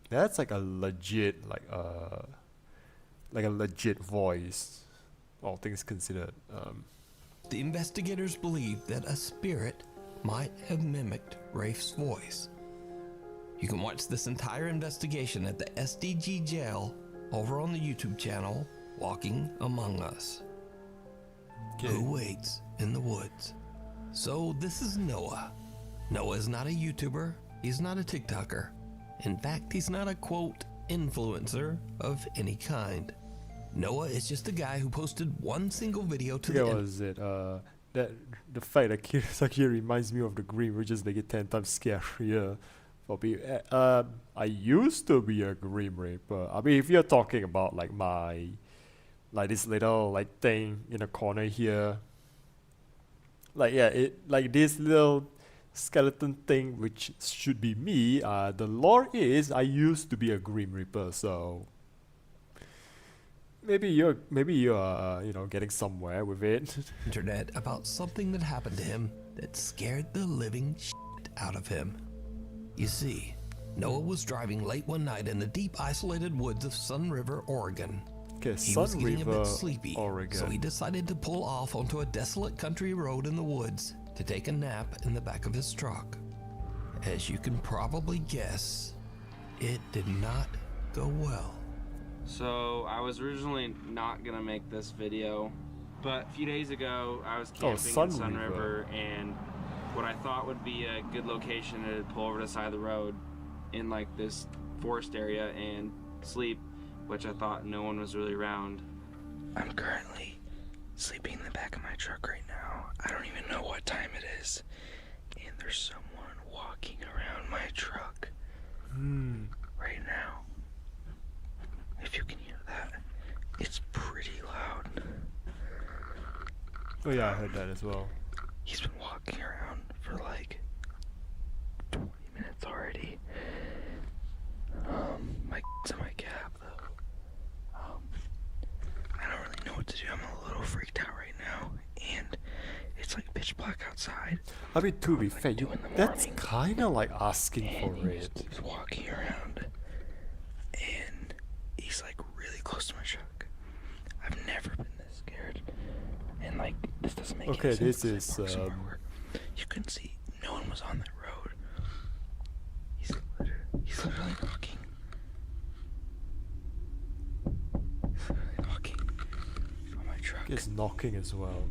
That's like a legit like a legit voice, all things considered. the investigators believe that a spirit might have mimicked Rafe's voice. You can watch this entire investigation at the SDG jail over on the YouTube channel, Walking Among Us. Who waits in the woods? So this is Noah. Noah is not a YouTuber. He's not a TikToker. In fact, he's not a quote influencer of any kind. Noah is just a guy who posted one single video to the What was it? That the fact that Kirisaki reminds me of the Grim, which just make it 10 times scarier. For me, I used to be a Grim Reaper. I mean, if you're talking about like my, like this little like thing in the corner here, like yeah, it like this little skeleton thing which should be me. The lore is I used to be a Grim Reaper, so maybe you're getting somewhere with it. internet about something that happened to him that scared the living shit out of him. You see, Noah was driving late one night in the deep isolated woods of Sun River, Oregon. Okay, He Sun was getting River, a bit sleepy, Oregon. so he decided to pull off onto a desolate country road in the woods to take a nap in the back of his truck. As you can probably guess, it did not go well. So I was originally not gonna make this video, but a few days ago I was camping in Sun River, and what I thought would be a good location to pull over to the side of the road in like this forest area and sleep, which I thought no one was really around. I'm currently sleeping in the back of my truck right now. I don't even know what time it is, and there's someone walking around my truck right now. If you can hear that, it's pretty loud. Oh yeah, I heard that as well. He's been walking around for like 20 minutes already. My in my cab though. I don't really know what to do. I'm a little freaked out right now, and it's like pitch black outside. I mean, to be fair, that's kind of like asking for it. He's walking around, and he's like really close to my truck. I've never been this scared, and like this doesn't make okay, any sense. This is You can see no one was on that road. He's literally knocking. He's literally knocking on my truck. It's knocking as well.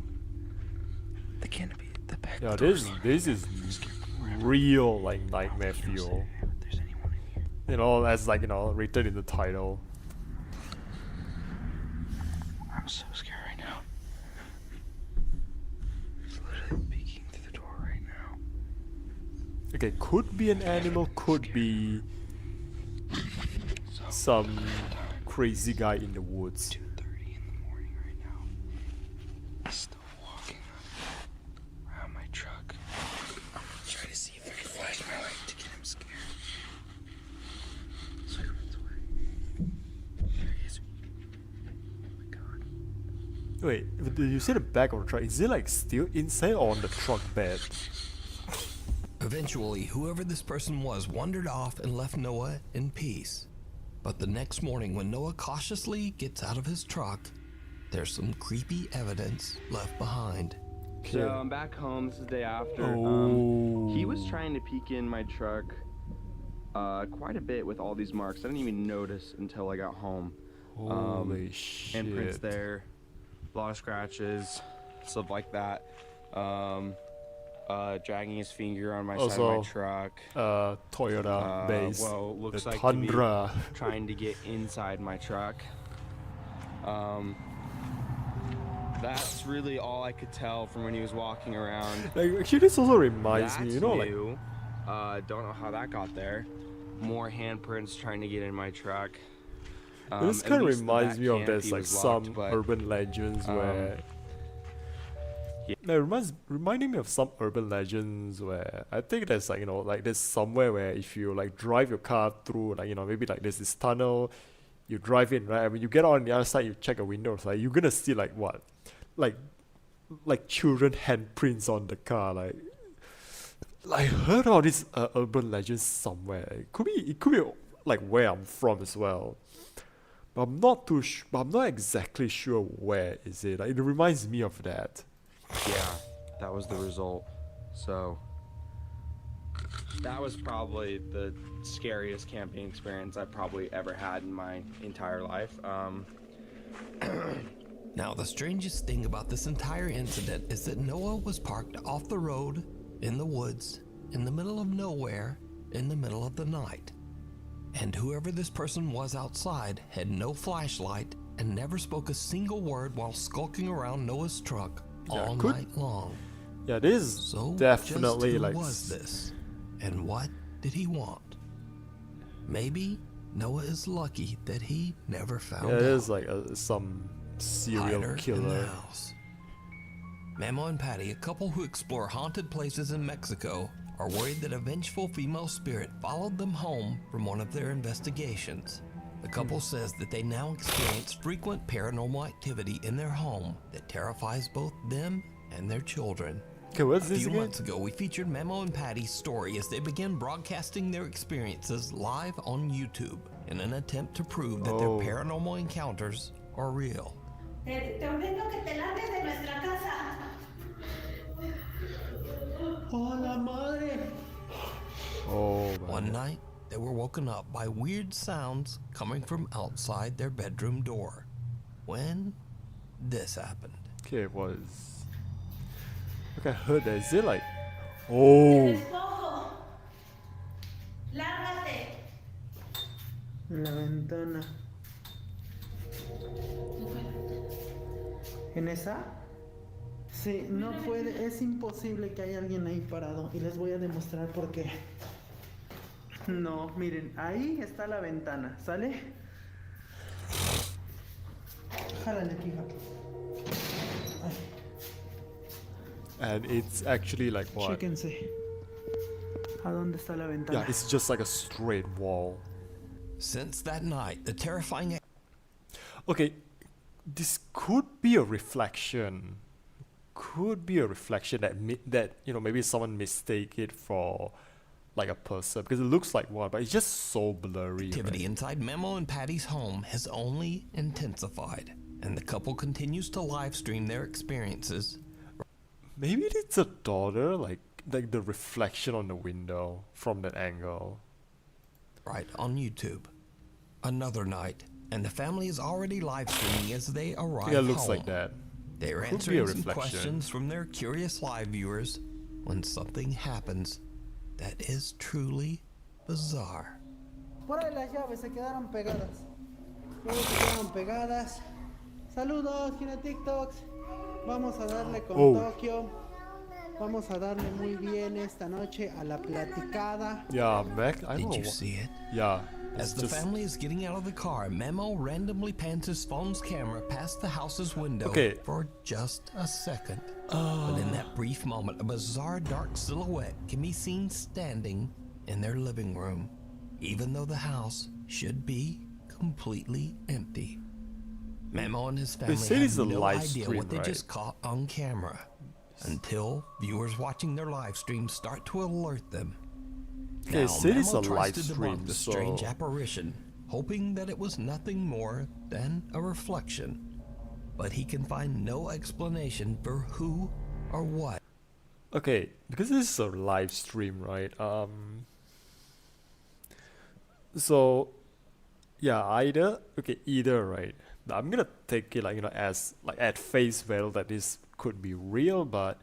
The canopy, the back. Yeah, this is real like nightmare fuel. There's anyone in here. You know, as like, you know, written in the title. I'm so scared right now. He's literally peeking through the door right now. Okay, could be an animal, could be some crazy guy in the woods. 2:30 in the morning right now. He's still walking around my truck. I'm gonna try to see if I can flash my light to get him scared. So he runs away. There he is. Oh my god. Wait, did you say the back of the truck? Is it like still inside or on the truck bed? Eventually, whoever this person was wandered off and left Noah in peace. But the next morning, when Noah cautiously gets out of his truck, there's some creepy evidence left behind. So I'm back home. This is the day after. Oh. He was trying to peek in my truck quite a bit with all these marks. I didn't even notice until I got home. Holy shit. Imprints there, a lot of scratches, stuff like that. Dragging his finger on my side of my truck. Toyota base. Well, looks the like Tundra. to be trying to get inside my truck. That's really all I could tell from when he was walking around. Like, actually, this also reminds me, you know, like. New. Don't know how that got there. More handprints trying to get in my truck. This kind of reminds me of canopy there's like was some locked, but, urban legends where. No, it reminding me of some urban legends where I think there's like, you know, like there's somewhere where if you like drive your car through, like, you know, maybe like there's this tunnel, you drive in, right? I mean, you get on the other side, you check a window, it's like you're gonna see like what, like children handprints on the car, like I heard all these urban legends somewhere. It could be like where I'm from as well, but I'm not I'm not exactly sure where is it. Like, it reminds me of that. Yeah, that was the result. So that was probably the scariest camping experience I've probably ever had in my entire life. Now, the strangest thing about this entire incident is that Noah was parked off the road, in the woods, in the middle of nowhere, in the middle of the night. And whoever this person was outside had no flashlight and never spoke a single word while skulking around Noah's truck all night long. Yeah, this is So definitely just who like. was this? And what did he want? Maybe Noah is lucky that he never found Yeah, out. it is like some serial Hider in the killer. house. Memo and Patty, a couple who explore haunted places in Mexico, are worried that a vengeful female spirit followed them home from one of their investigations. The couple says that they now experience frequent paranormal activity in their home that terrifies both them and their children. Okay, what's A this few again? months ago, we featured Memo and Patty's story as they began broadcasting their experiences live on YouTube in an attempt to prove that their paranormal encounters are real. Te ordeno que te largues de nuestra casa. Hola madre. Oh, One man. night, they were woken up by weird sounds coming from outside their bedroom door. When this happened. Okay, it was. Okay, I heard that. Is it like. Oh! Despojo. Lárgate. En la ventana. ¿En esa? Sí, no puede, es imposible que haya alguien ahí parado. Y les voy a demostrar por qué. No, miren, ahí está la ventana, ¿sale? Jálale aquí, hija. Ay, And it's actually like what? chéquense. ¿A dónde está la ventana? Yeah, it's just like a straight wall. Since that night, the terrifying Okay, this could be a reflection. Could be a reflection that that you know, maybe someone mistake it for like a person because it looks like one, but it's just so blurry. activity Right? inside Memo and Patty's home has only intensified, and the couple continues to live stream their experiences. Maybe it's a daughter, like the reflection on the window from that angle. Right on YouTube. Another night, and the family is already live streaming as they arrive Yeah, it looks home. like that. They're Could be a answering some reflection. questions from their curious live viewers when something happens that is truly bizarre. Por ahí las llaves se quedaron pegadas. Luego se quedaron pegadas. Saludos, Gine TikToks. Vamos a darle con Oh. Tokio. Vamos a darle muy bien esta noche a la platicada. Yeah, Mac. I Did don't know. you see it? Yeah. As It's the just family is getting out of the car, Memo randomly pans his phone's camera past the house's window Okay. for just a second. But in that brief moment, a bizarre dark silhouette can be seen standing in their living room, even though the house should be completely empty. Memo and his family said it's have a no live idea stream, what they right? just caught on camera until viewers watching their live stream start to alert them. Okay, Now, said it's Memo a tries live to debunk stream, the strange so- apparition, hoping that it was nothing more than a reflection. But he can find no explanation for who or what. okay, because this is a live stream, right? So yeah, either right. I'm gonna take it like as like at face value that this could be real, but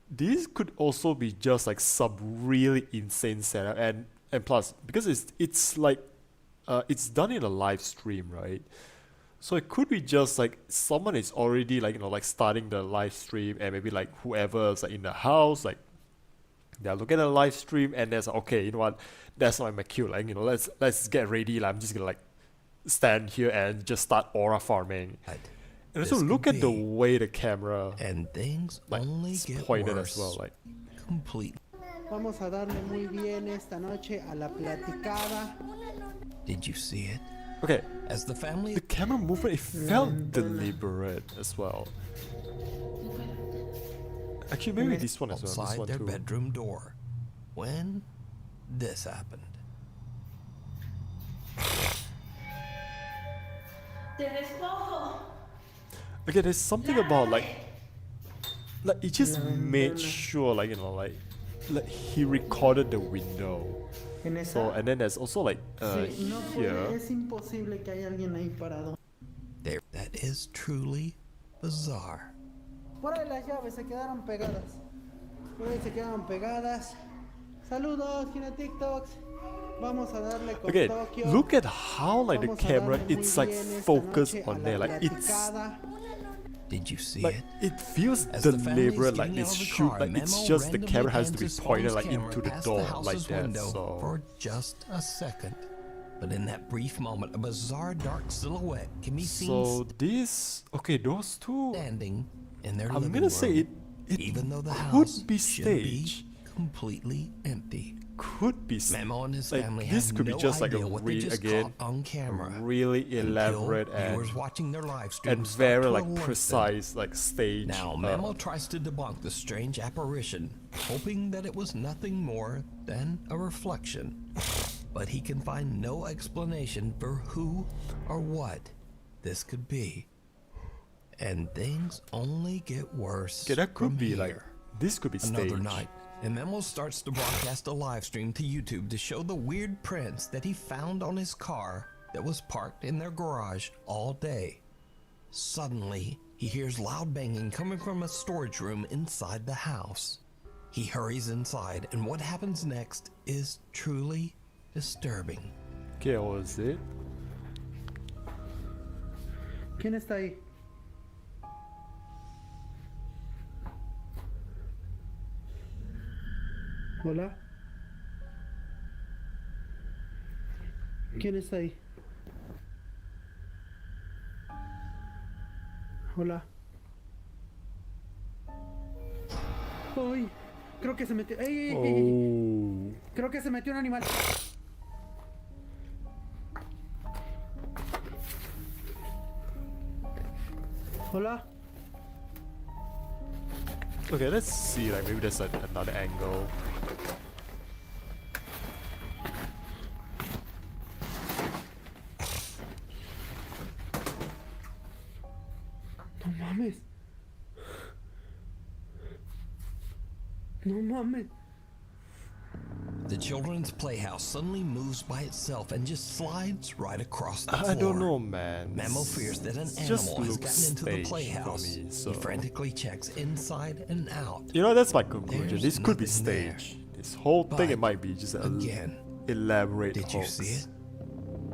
this could also be just like some really insane setup, and plus because it's like it's done in a live stream, right? So it could be just like someone is already like like starting the live stream, and maybe like whoever's like in the house, like they're looking at the live stream, and there's okay, you know what, that's not MacLeod, like let's get ready, like I'm just gonna like stand here and just start aura farming. And also This look could at the be. way the camera And things like only it's get pointed worse. as well, like Complete. Vamos a darle muy bien esta noche a la platicada. Did you see it? okay. As the family The camera movement, it felt deliberate as well. Actually, maybe this one as well. This outside one their too. bedroom door when this happened. Te despojo. Okay, there's something about like it just made sure like like he recorded the window. En esa. So and then there's also like Sí, no puede, here. es imposible que haya alguien ahí parado. There, that is truly bizarre. Por ahí las llaves se quedaron pegadas. Por ahí se quedaron pegadas. Saludos, Gine TikToks. Vamos a darle con Okay, Tokio. look at how like the Vamos a camera darle muy it's like bien esta focused noche a on la there, like it's platicada. Did you see like it? it feels As the family is deliberate, like getting out this of the shoot, car, like it's Memo just the randomly camera has pans to be his pointed phone's like camera into the past door house's like that. window So for just a second. But in that brief moment, a bizarre dark silhouette can be seen so this okay, those two. standing in their I'm living gonna room, say it even though the could house be should be staged. completely empty. Could be Memo and his like family this have could be no just like a idea what they just again caught on camera really until elaborate viewers and watching their live stream and start very to like alert them. precise like stage. Now, Memo tries to debunk the strange apparition, hoping that it was nothing more than a reflection. But he can find no explanation for who or what this could be. And things only get worse. Okay, that could from be here. like This could be staged. Another night, and Memo starts to broadcast a live stream to YouTube to show the weird prints that he found on his car that was parked in their garage all day. Suddenly, he hears loud banging coming from a storage room inside the house. He hurries inside, and what happens next is truly disturbing. Okay, what was it? ¿Quién está ahí? Hola. ¿Quién está ahí? Hola. ¡Ay! Creo que se metió. ¡Ey, ey, ey, ey! Creo que se metió un animal. Hola. Okay, let's see, like maybe there's another angle. No mames. No mames. The children's playhouse suddenly moves by itself and just slides right across the floor. I don't know, man. Memo fears that an Just animal has looks gotten into the staged playhouse. for me, so. He frantically checks inside and out. You know, that's my conclusion. There's This could be nothing there. staged. This whole thing, it But, might be just an again, elaborate Did you hoax. see it?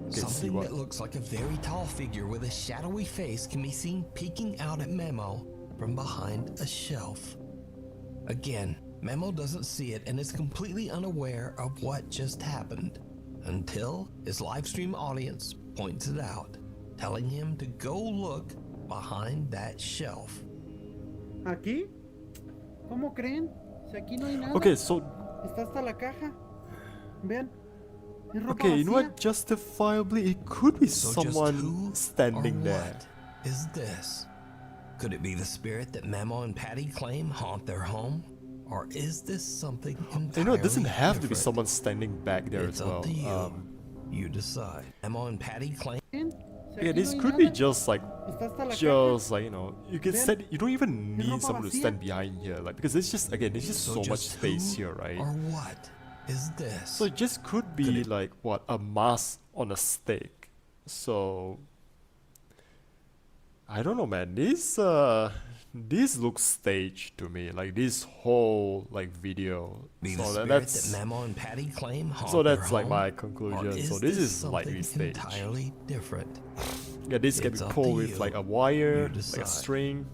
Okay, see Something what? that looks like a very tall figure with a shadowy face can be seen peeking out at Memo from behind a shelf. Again, Memo doesn't see it and is completely unaware of what just happened until his livestream audience points it out, telling him to go look behind that shelf. ¿Aquí? ¿Cómo creen? Si aquí no hay nada. Okay, so Está hasta la caja. Vean. Es ropa okay, you know vacía. what? Justifiably, it could be So just someone who standing or there. what is this? Could it be the spirit that Memo and Patty claim haunt their home? Or is this something entirely You know, it doesn't have to be different? someone standing back there It's as well. up to you. You decide. Memo and Patty claim. Si Yeah, aquí this no hay could be nada, just like, está hasta la just like, you know, you can Vean, stand. You don't even es need ropa someone to vacía. stand behind here, like because it's just again, it's just so much just space who here, right? Or what is this? So it just could be like what, a mask on a stake. So I don't know, man. This looks staged to me. Like this whole like video. Be the So spirit that's that Memo and Patty claim haunt so their that's like home? my Or conclusion. So this is likely something staged. entirely different. Yeah, this can be It's up to pulled with you. like a wire, You like a decide. string.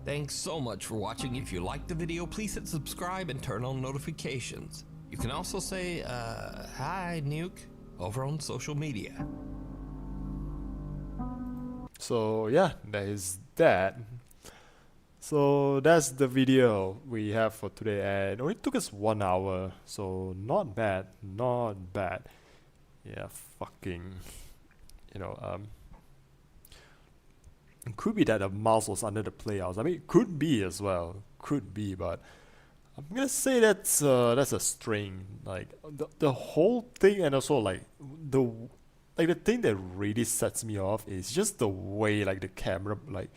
Thanks so much for watching. If you liked the video, please hit subscribe and turn on notifications. You can also say, hi, Nuke, over on social media. So yeah, that is that. So that's the video we have for today, and it only took us 1 hour, so not bad, not bad. Yeah, fucking, you know, it could be that the mouse was under the playhouse. I mean, it could be as well, could be, but I'm gonna say that's a string. Like the whole thing, and also like the thing that really sets me off is just the way like the camera like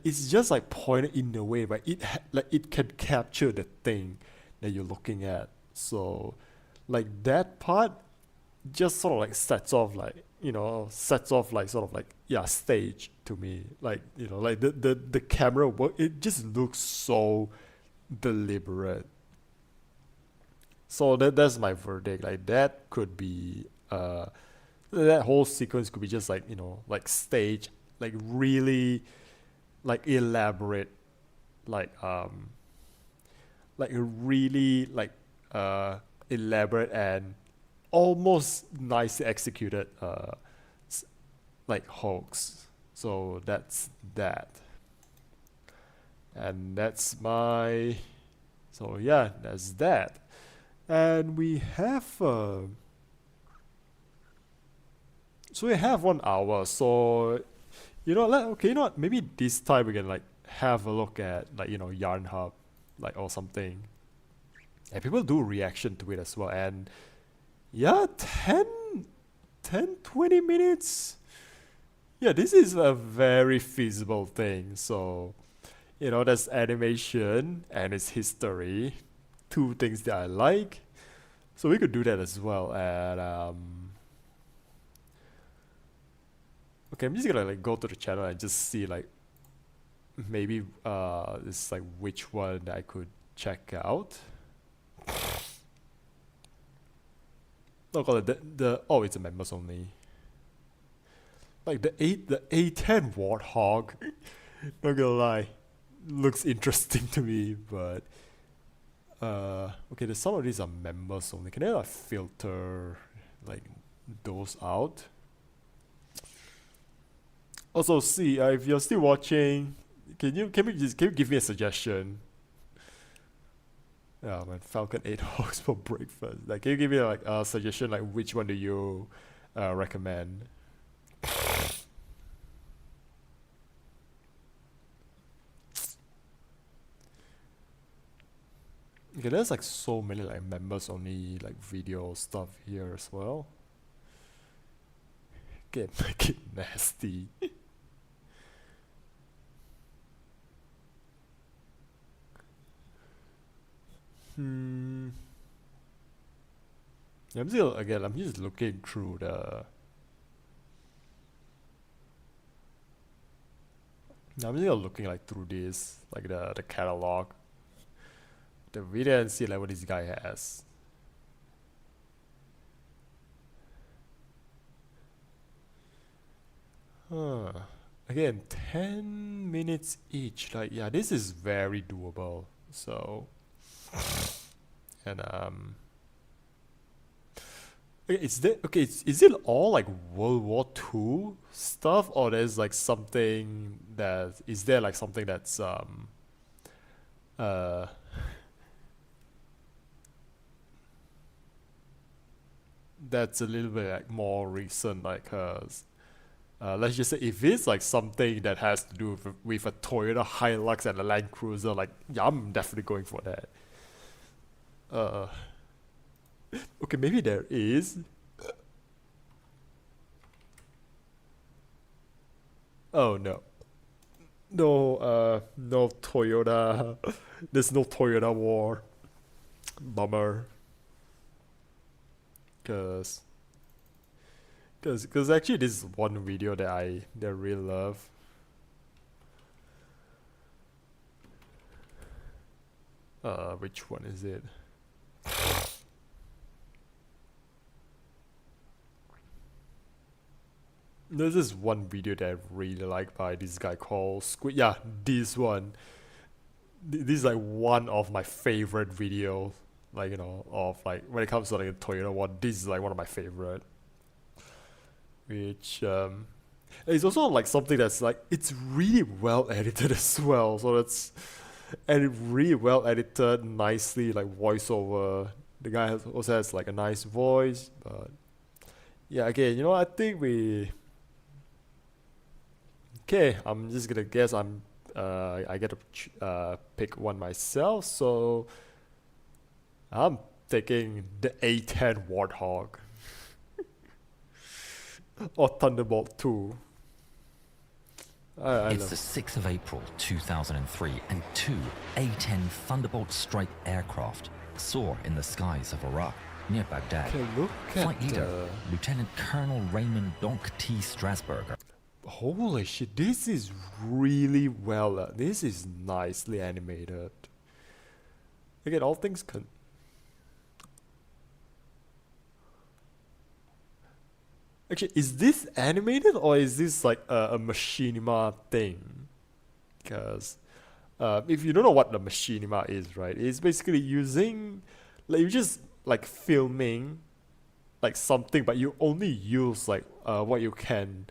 it's just like pointed in a way, but it can capture the thing that you're looking at. So like that part just sort of like sets off like, you know, sort of like yeah, stage to me. Like, you know, like the camera work, it just looks so deliberate. So that's my verdict. Like that could be that whole sequence could be just like, you know, like stage, like really like elaborate, like really like elaborate and almost nicely executed like hoax. So that's that. And that's my, so yeah, that's that. And we have so we have 1 hour. So you know, okay, you know what? Maybe this time we can like have a look at like, you know, Yarn Hub, like, or something. And people do reaction to it as well. And yeah, 20 minutes. Yeah, this is a very feasible thing. So You know, there's animation and its history, two things that I like. So we could do that as well. And okay, I'm just gonna like go to the channel and just see like maybe this like which one I could check out. Oh god, the oh, it's a members only. Like the A10 Warthog, not gonna lie, looks interesting to me, but okay, some of these are members only. Can I like filter like those out? Also, see if you're still watching, can you give me a suggestion? Yeah, man, Falcon 8 Hawks for breakfast. Like, can you give me like a suggestion? Like, which one do you recommend? Okay, there's like so many like members only like video stuff here as well. Make it nasty. I'm just looking through the. I'm still looking like through this, like the catalog, the video, and see like what this guy has. Again, 10 minutes each. Like, yeah, this is very doable. So, and okay, is it all like World War II stuff, or there's like something that is there like something that's that's a little bit like more recent, like let's just say if it's like something that has to do with a Toyota Hilux and a Land Cruiser, like yeah, I'm definitely going for that. Okay, maybe there is. Oh no. No, no Toyota. There's no Toyota war. Bummer. Cause actually this is one video that I really love. Which one is it? There's this one video that I really like by this guy called Squid. Yeah, this one. This is like one of my favorite videos. Like, you know, of like when it comes to like a Toyota one, this is like one of my favorite. Which it's also like something that's like it's really well edited as well. So it's really well edited, nicely like voiceover. The guy also has like a nice voice, but yeah, again, you know, I think we. Okay, I'm just gonna guess I get to pick one myself, so I'm taking the A10 Warthog or Thunderbolt 2. It's the 6th of April 2003, and two A-10 Thunderbolt strike aircraft soar in the skies of Iraq near Baghdad. Okay, look Flight at leader, Lieutenant Colonel Raymond Donk T. Strasburger. Holy shit, this is really well. This is nicely animated. Again, all things Actually, is this animated or is this like a machinima thing? Because if you don't know what the machinima is, right, it's basically using, like, you just like filming like something, but you only use like what you can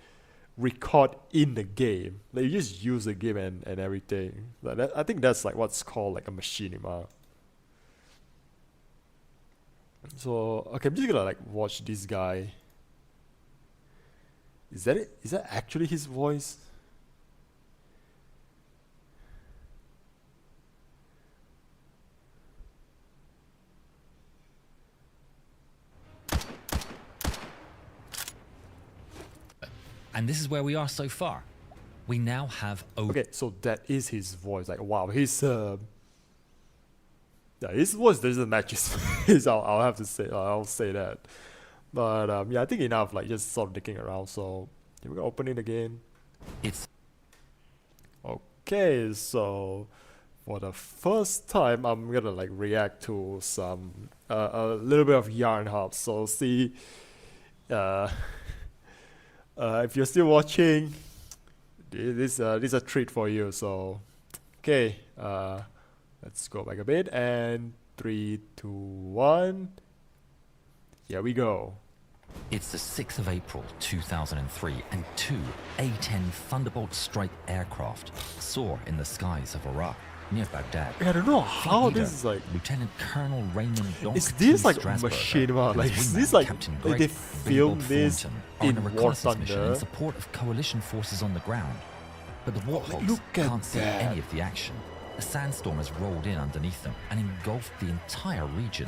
record in the game. Like, you just use the game and everything. Like that, I think that's like what's called like a machinima. So okay, I'm just gonna like watch this guy. Is that it? Is that actually his voice? And this is where we are so far. We now have Okay, so that is his voice. Like, wow, his voice doesn't match his face. I'll have to say, I'll say that. But yeah, I think enough. Like, just sort of dicking around. So here we go. Open it again. It's okay. So for the first time, I'm gonna like react to some a little bit of Yarn Hub. So see, if you're still watching, this is a treat for you. So okay, let's go back a bit, and 3, 2, 1. Here we go. It's the 6th of April 2003, and two A-10 Thunderbolt strike aircraft soar in the skies of Iraq near Baghdad. I don't know how Fleet this is like. Lieutenant Colonel Raymond Donk Is this T. like Strasberg machinima? and Like, his is this wingman, like Captain they Greg filmed Billy Bob this Thornton, are on in a War reconnaissance mission in Thunder? support of coalition forces on the ground. But the Warthogs look at can't see that. any of the action. A sandstorm has rolled in underneath them and engulfed the entire region.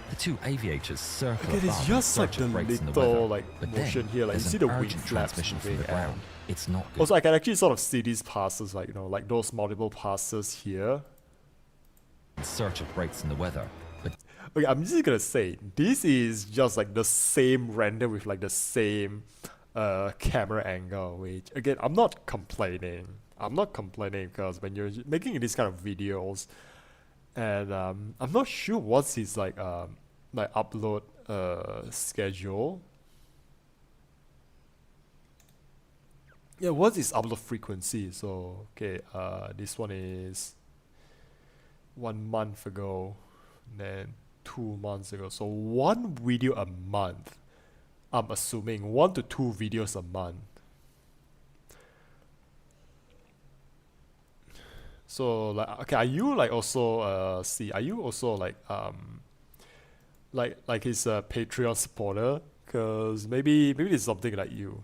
The two aviators circle Okay, it's above just in like search of the breaks in the little weather. like But motion then here. Like you there's see an the wing urgent flaps transmission from moving, the ground. and It's not good. also I can actually sort of see these passes, like like those multiple passes here. In search of breaks in the weather. But Okay, I'm just gonna say this is just like the same render with like the same camera angle. Which again, I'm not complaining. Because when you're making these kind of videos, and I'm not sure what's his like upload schedule. Yeah, what's his upload frequency? So okay, this one is 1 month ago, then 2 months ago. So 1 video a month. I'm assuming 1 to 2 videos a month. So like okay, are you like also are you also like his Patreon supporter? Cause maybe it's something like you.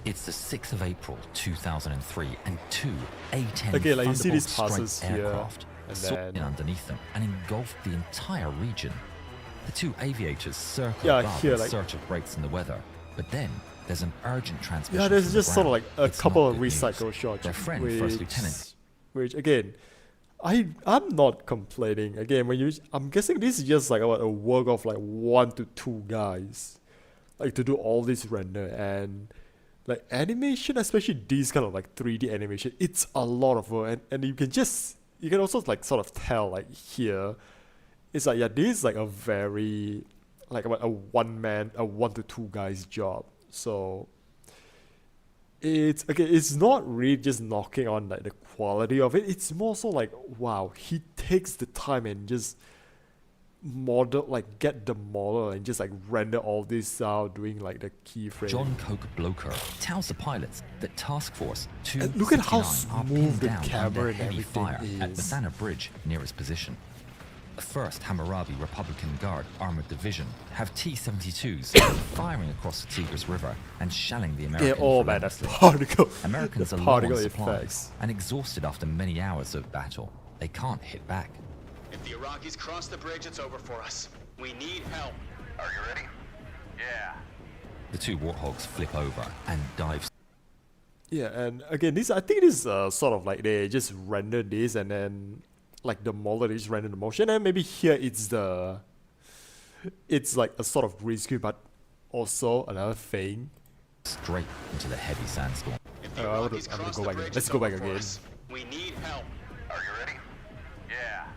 it's the 6th of April 2003, and two A-10 Okay, like you see Thunderbolt these strike passes here, aircraft and soared then- in underneath them and engulfed the entire region. The two aviators circle Yeah, above here, in like- search of breaks in the weather. But then there's an urgent transmission. Yeah, there's from the just sort of like ground. a It's couple not of good news. recycle shots. Their friend, First Lieutenant Which again, I'm not complaining. Again, I'm guessing this is just like a work of like 1 to 2 guys, like to do all this render and like animation, especially these kind of like 3D animation. It's a lot of work, and you can also like sort of tell like here, it's like yeah, this is like a very like a 1 to 2 guys job. So it's not really just knocking on like the quality of it. It's more so like wow, he takes the time and just get the model and just like render all this out, doing like the keyframe. John Coke Bloker tells the pilots that Task Force And look at how 269 are smooth pinned the down camera under and heavy everything fire at is. Bathana Bridge near his position. The 1st Hammurabi Republican Guard Armored Division have T-72s firing across the Tigris River and shelling the Yeah, Americans. oh man, that's relentlessly. particle. Americans the are low on particle supplies effects. and exhausted after many hours of battle. They can't hit back. If the Iraqis cross the bridge, it's over for us. We need help. Are you ready? Yeah. The two Warthogs flip over and dive. Yeah, and again, I think this sort of like they just render this and then like the model is render the motion, and maybe here it's like a sort of green screen, but also another thing. Straight into the heavy sandstorm. If the I'm Iraqis gonna cross go the back. bridge, Let's it's go back over for again. us. We need help. Are you ready? Yeah.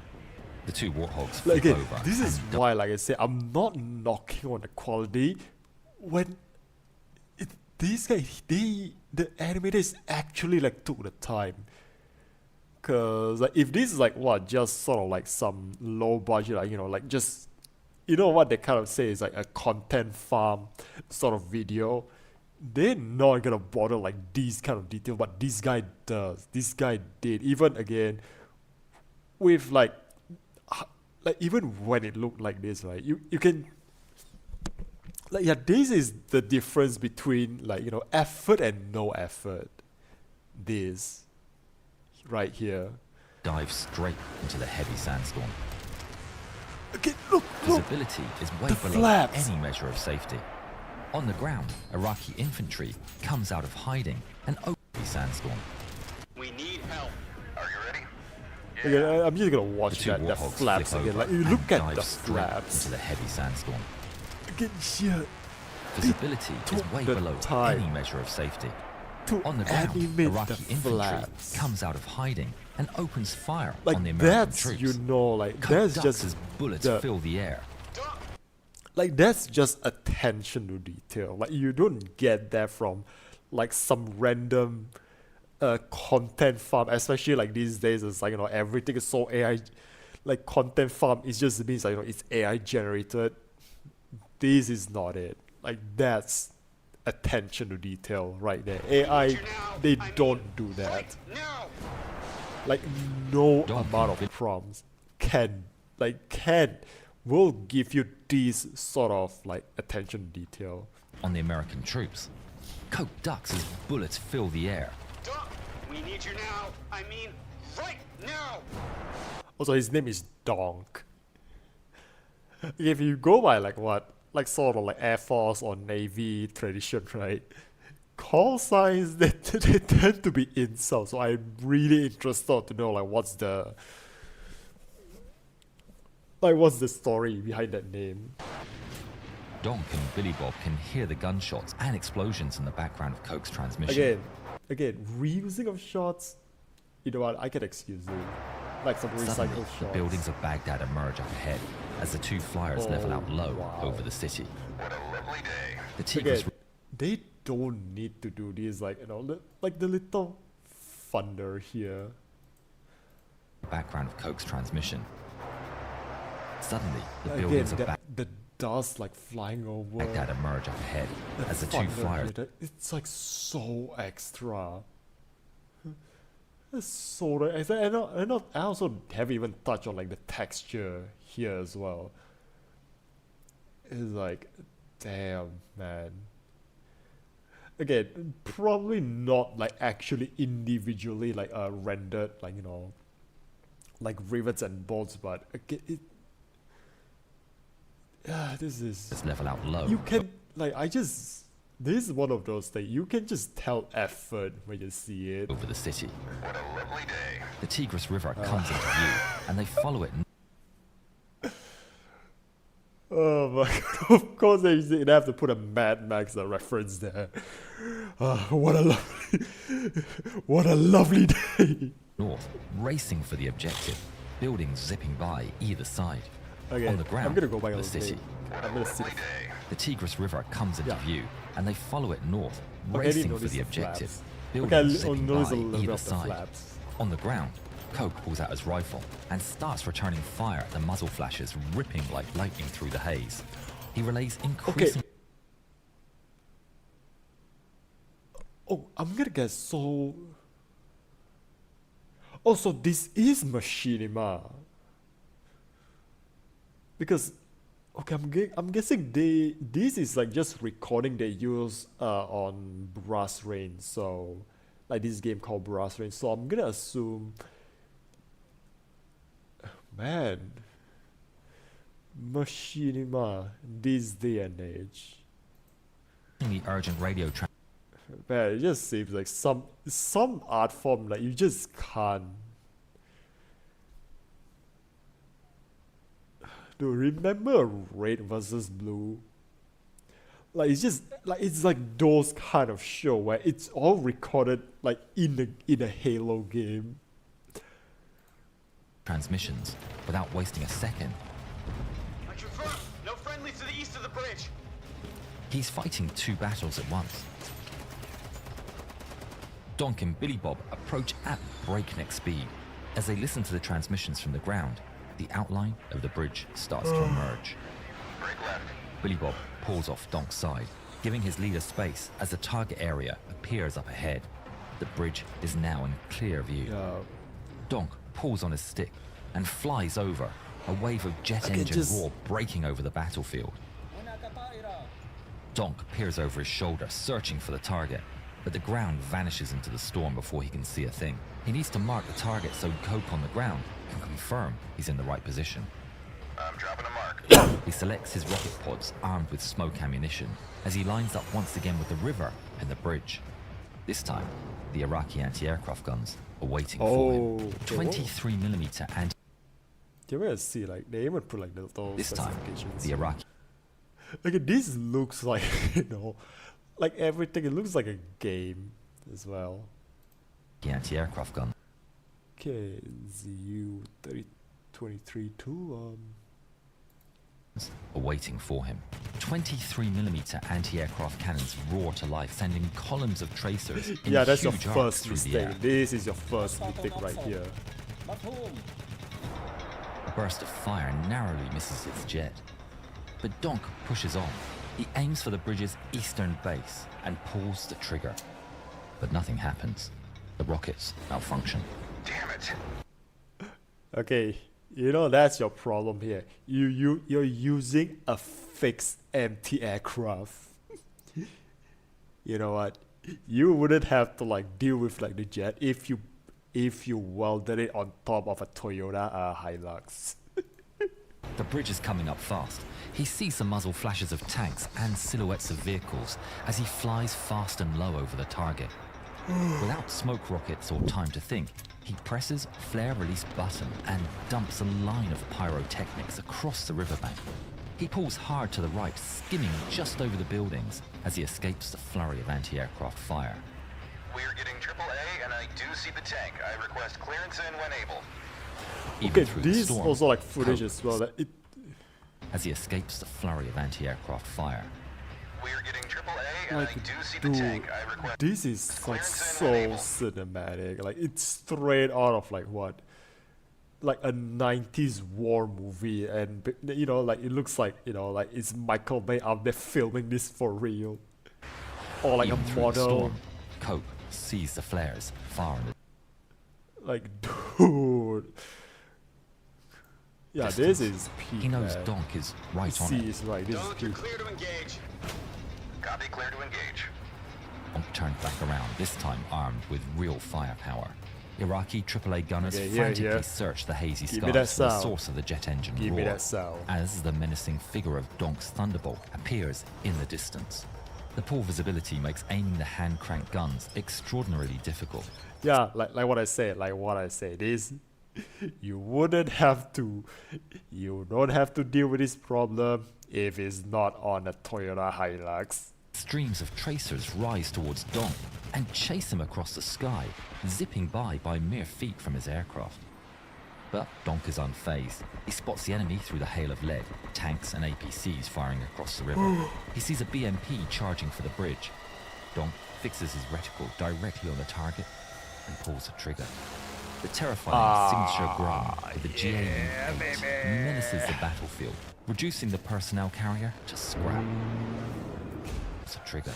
The two Warthogs Like flip again, over. this is and why, like I said, I'm not knocking on the quality. When these guys, the animators actually like took the time. Cause like if this is like what just sort of like some low budget, like like just what they kind of say is like a content farm sort of video, they're not gonna bother like these kind of detail, but this guy does. This guy did, even again with like even when it looked like this, right? You can like yeah, this is the difference between like effort and no effort. This right here. dive straight into the heavy sandstorm. Okay, look. Visibility is way The below flaps. any measure of safety. On the ground, Iraqi infantry comes out of hiding and opens the sandstorm. We need help. Are you ready? Again, I'm just gonna watch The two that warthogs flaps flip again. over Like you and look at dive the straight flaps. into the heavy sandstorm. Again, here. Visibility is took way the below time any measure of safety. To On the ground, animate Iraqi the infantry flaps. comes out of hiding and opens fire Like on the American that's troops. you know, like Coke that's ducks just as bullets the- fill the air. like that's just attention to detail. Like you don't get that from like some random content farm, especially like these days. It's like, you know, everything is so AI. Like content farm, it just means like, you know, it's AI generated. This is not it. Like that's attention to detail right there. AI, they don't do that. Like no amount of prompts will give you these sort of like attention to detail. On the American troops. Coke ducks as bullets fill the air. Doc, we need you now. I mean, right now. Also, his name is Donk. If you go by like what, like sort of like Air Force or Navy tradition, right? Call signs they tend to be insults. So I'm really interested to know like what's the story behind that name. Donk and Billy Bob can hear the gunshots and explosions in the background of Coke's transmission. Again, reusing of shots. You know what? I can excuse you. Like some Suddenly, recycled the shots. buildings of Baghdad emerge up ahead as the two flyers level out low over the city. What a lovely day. The Tigris Again, they don't need to do these like, you know, like the little thunder here. background of Coke's transmission. Suddenly, the Again, buildings of the dust like flying over. Baghdad emerge up ahead The as the two thunder flyers. here, it's like so extra. It's so extra. And I also haven't even touched on like the texture here as well. It's like, damn, man. Again, probably not like actually individually like rendered, like, you know, like rivets and bolts, but again, this is Just level out low. You can like this is one of those things you can just tell effort when you see it. Over the city. What a lovely day. The Tigris River comes into view, and they follow it. Oh my god! Of course they have to put a Mad Max reference there. What a lovely day. North, racing for the objective. Buildings zipping by either side. Okay, On the ground, I'm gonna go back the on city. I'm gonna see. The Tigris River comes into view, and they follow it north, Okay, I didn't racing for notice the the objective. flaps. Buildings Okay, I zipping noticed a by little bit either of the side. flaps. On the ground, Coke pulls out his rifle and starts returning fire at the muzzle flashes ripping like lightning through the haze. He relays increasing. Oh, I'm gonna guess so. Oh, so this is machinima. Because, okay, I'm guessing this is like just recording they use on Brass Rain. So, like this game called Brass Rain. So I'm gonna assume, man, machinima this day and age. The urgent radio track. Man, it just seems like some art form like you just can't. Dude, remember Red versus Blue? Like it's like those kind of show where it's all recorded like in a Halo game. Transmissions without wasting a second. I confirm. No friendlies to the east of the bridge. He's fighting two battles at once. Donk and Billy Bob approach at breakneck speed. As they listen to the transmissions from the ground, the outline of the bridge starts to emerge. Billy Bob pulls off Donk's side, giving his leader space as the target area appears up ahead. The bridge is now in clear view. Donk pulls on his stick and flies over, a wave of jet engine roar breaking over the battlefield. Donk peers over his shoulder, searching for the target, but the ground vanishes into the storm before he can see a thing. He needs to mark the target so Coke on the ground can confirm he's in the right position. I'm dropping a mark. He selects his rocket pods armed with smoke ammunition as he lines up once again with the river and the bridge. This time, the Iraqi anti-aircraft guns are waiting for him. 23mm anti. You ever see like they even put like those this time, specifications. the Iraqi. Okay, this looks like like everything. It looks like a game as well. The anti-aircraft gun. Okay, ZU 3023-2 are waiting for him. 23mm anti-aircraft cannons roar to life, sending columns of tracers in yeah, that's your huge arcs first through the mistake. air. This is your first mistake right here. A burst of fire narrowly misses its jet. But Donk pushes on. He aims for the bridge's eastern base and pulls the trigger. But nothing happens. The rockets malfunction. Damn it. Okay, you know that's your problem here. You're using a fixed empty aircraft. You know what? You wouldn't have to like deal with like the jet if you welded it on top of a Toyota Hilux. The bridge is coming up fast. He sees the muzzle flashes of tanks and silhouettes of vehicles as he flies fast and low over the target. Without smoke rockets or time to think, he presses flare release button and dumps a line of pyrotechnics across the riverbank. He pulls hard to the right, skimming just over the buildings as he escapes the flurry of anti-aircraft fire. We're getting AAA and I do see the tank. I request clearance in when able. Even Okay, through the this storm, also like footage Hope as well. That it as he escapes the flurry of anti-aircraft fire. We're getting AAA and like, I do see dude, the tank. I request this is like clearance so in when able. cinematic. Like it's straight out of like what, like a 90s war movie, and you know, like it looks like, you know, like it's Michael Bay out there filming this for real, or like Even a through the model. storm, Cope sees the flares far in the Like, dude. Yeah, this is peak. He knows man. Donk is right on C it. is right. This is Donk, you're peak. clear to engage. Copy, clear to engage. Donk turned back around, this time armed with real firepower. Iraqi AAA gunners Okay, frantically search the hazy Give me that skies for the sound. source of the jet engine Give me roar, that sound. as the menacing figure of Donk's Thunderbolt appears in the distance. The poor visibility makes aiming the hand-cranked guns extraordinarily difficult. Yeah, like what I said. This, you wouldn't have to. You don't have to deal with this problem if it's not on a Toyota Hilux. Streams of tracers rise towards Donk and chase him across the sky, zipping by mere feet from his aircraft. But Donk is unfazed. He spots the enemy through the hail of lead, tanks and APCs firing across the river. He sees a BMP charging for the bridge. Donk fixes his reticle directly on the target and pulls the trigger. The terrifying signature groan of the GAU-8 menaces the battlefield, reducing the personnel carrier to scrap. It's a trigger.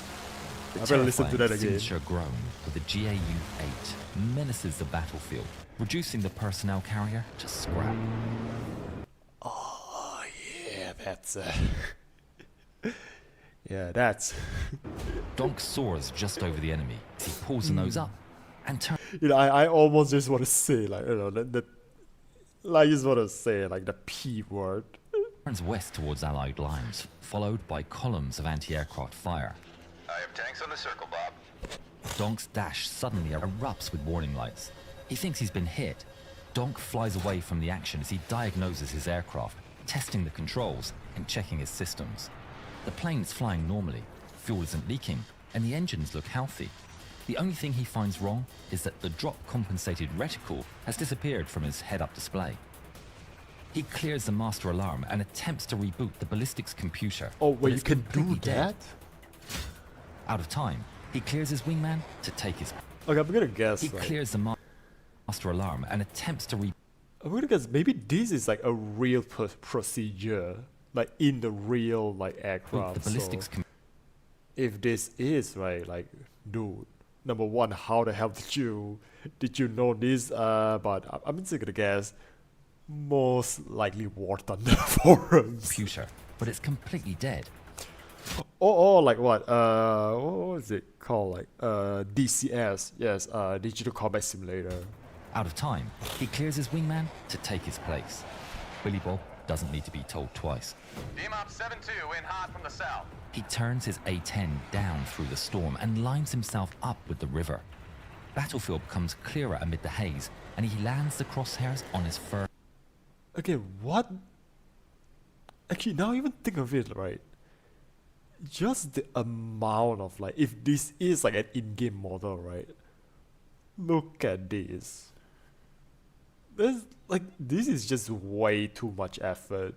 The I better listen to that terrifying again. signature groan of the GAU-8 menaces the battlefield, reducing the personnel carrier to scrap. Oh yeah, that's yeah, that's. Donk soars just over the enemy as he pulls the nose up and turns. You know, I almost just want to say like, you know, that like, I just want to say like the P word. Turns west towards Allied lines, followed by columns of anti-aircraft fire. I have tanks on the circle, Bob. Donk's dash suddenly erupts with warning lights. He thinks he's been hit. Donk flies away from the action as he diagnoses his aircraft, testing the controls and checking his systems. The plane's flying normally, fuel isn't leaking, and the engines look healthy. The only thing he finds wrong is that the drop-compensated reticle has disappeared from his head-up display. He clears the master alarm and attempts to reboot the ballistics computer. Oh but wait, you it's can do completely dead. that? Out of time, he clears his wingman to take his... Okay, I'm gonna guess. He Like, clears the master alarm and attempts to I'm gonna guess maybe this is like a real procedure, like in the real like aircraft. the ballistics So if this is right, like, dude, number one, how the hell did you know this? But I'm just gonna guess, most likely War Thunder forums. computer, but it's completely dead. Or like what? What was it called? Like DCS? Yes, Digital Combat Simulator. Out of time, he clears his wingman to take his place. Billy Bob doesn't need to be told twice. DMOP 7-2 in hot from the south. He turns his A-10 down through the storm and lines himself up with the river. Battlefield becomes clearer amid the haze, and he lands the crosshairs on his first... Okay, what? Actually, now even think of it, right? Just the amount of like, if this is like an in-game model, right? Look at this. This is just way too much effort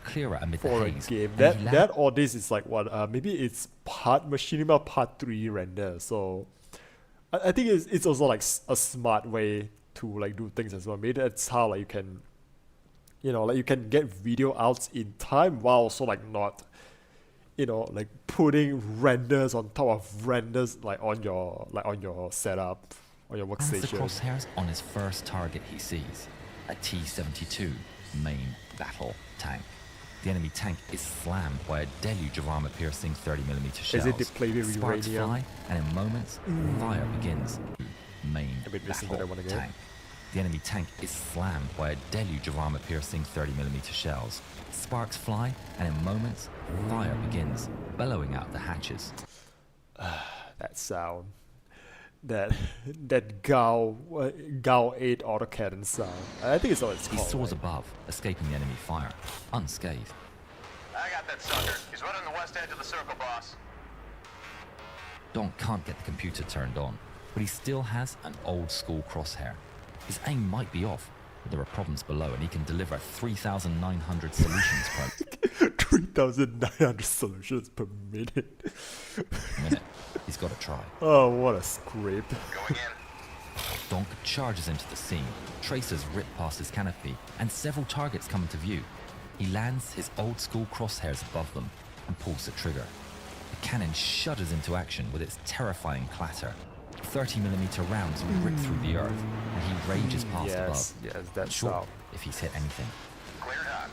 clearer amid the for a haze, game. and That or this is like what? Maybe it's part Machinima Part 3 render. So I think it's also like a smart way to like do things as well. Maybe that's how like you can, you know, like you can get video outs in time while also like not, you know, like putting renders on top of renders like on your setup, on your lands the workstation. crosshairs on his first target he sees, a T-72 main battle tank. The enemy tank is slammed by a deluge of armor-piercing 30mm shells. Is it depleted with Sparks uranium? fly, and in moments, fire begins. Main A bit missing that I battle wanna get. tank. The enemy tank is slammed by a deluge of armor-piercing 30mm shells. Sparks fly, and in moments, fire begins, bellowing out the hatches. That sound. That Gao 8 autocannon sound. I think it's what it's He called. soars right? above, escaping the enemy fire, unscathed. I got that sucker. He's running the west edge of the circle, boss. Donk can't get the computer turned on, but he still has an old-school crosshair. His aim might be off, but there are problems below, and he can deliver 3,900 solutions per 3,900 solutions per minute. minute. He's got to try. Oh, what a script. Going in. Donk charges into the scene. Tracers rip past his canopy, and several targets come into view. He lands his old-school crosshairs above them and pulls the trigger. The cannon shudders into action with its terrifying clatter. 30mm rounds rip through the earth, and he rages past above. Yes, that's Unsure how. if he's hit anything. Cleared hot.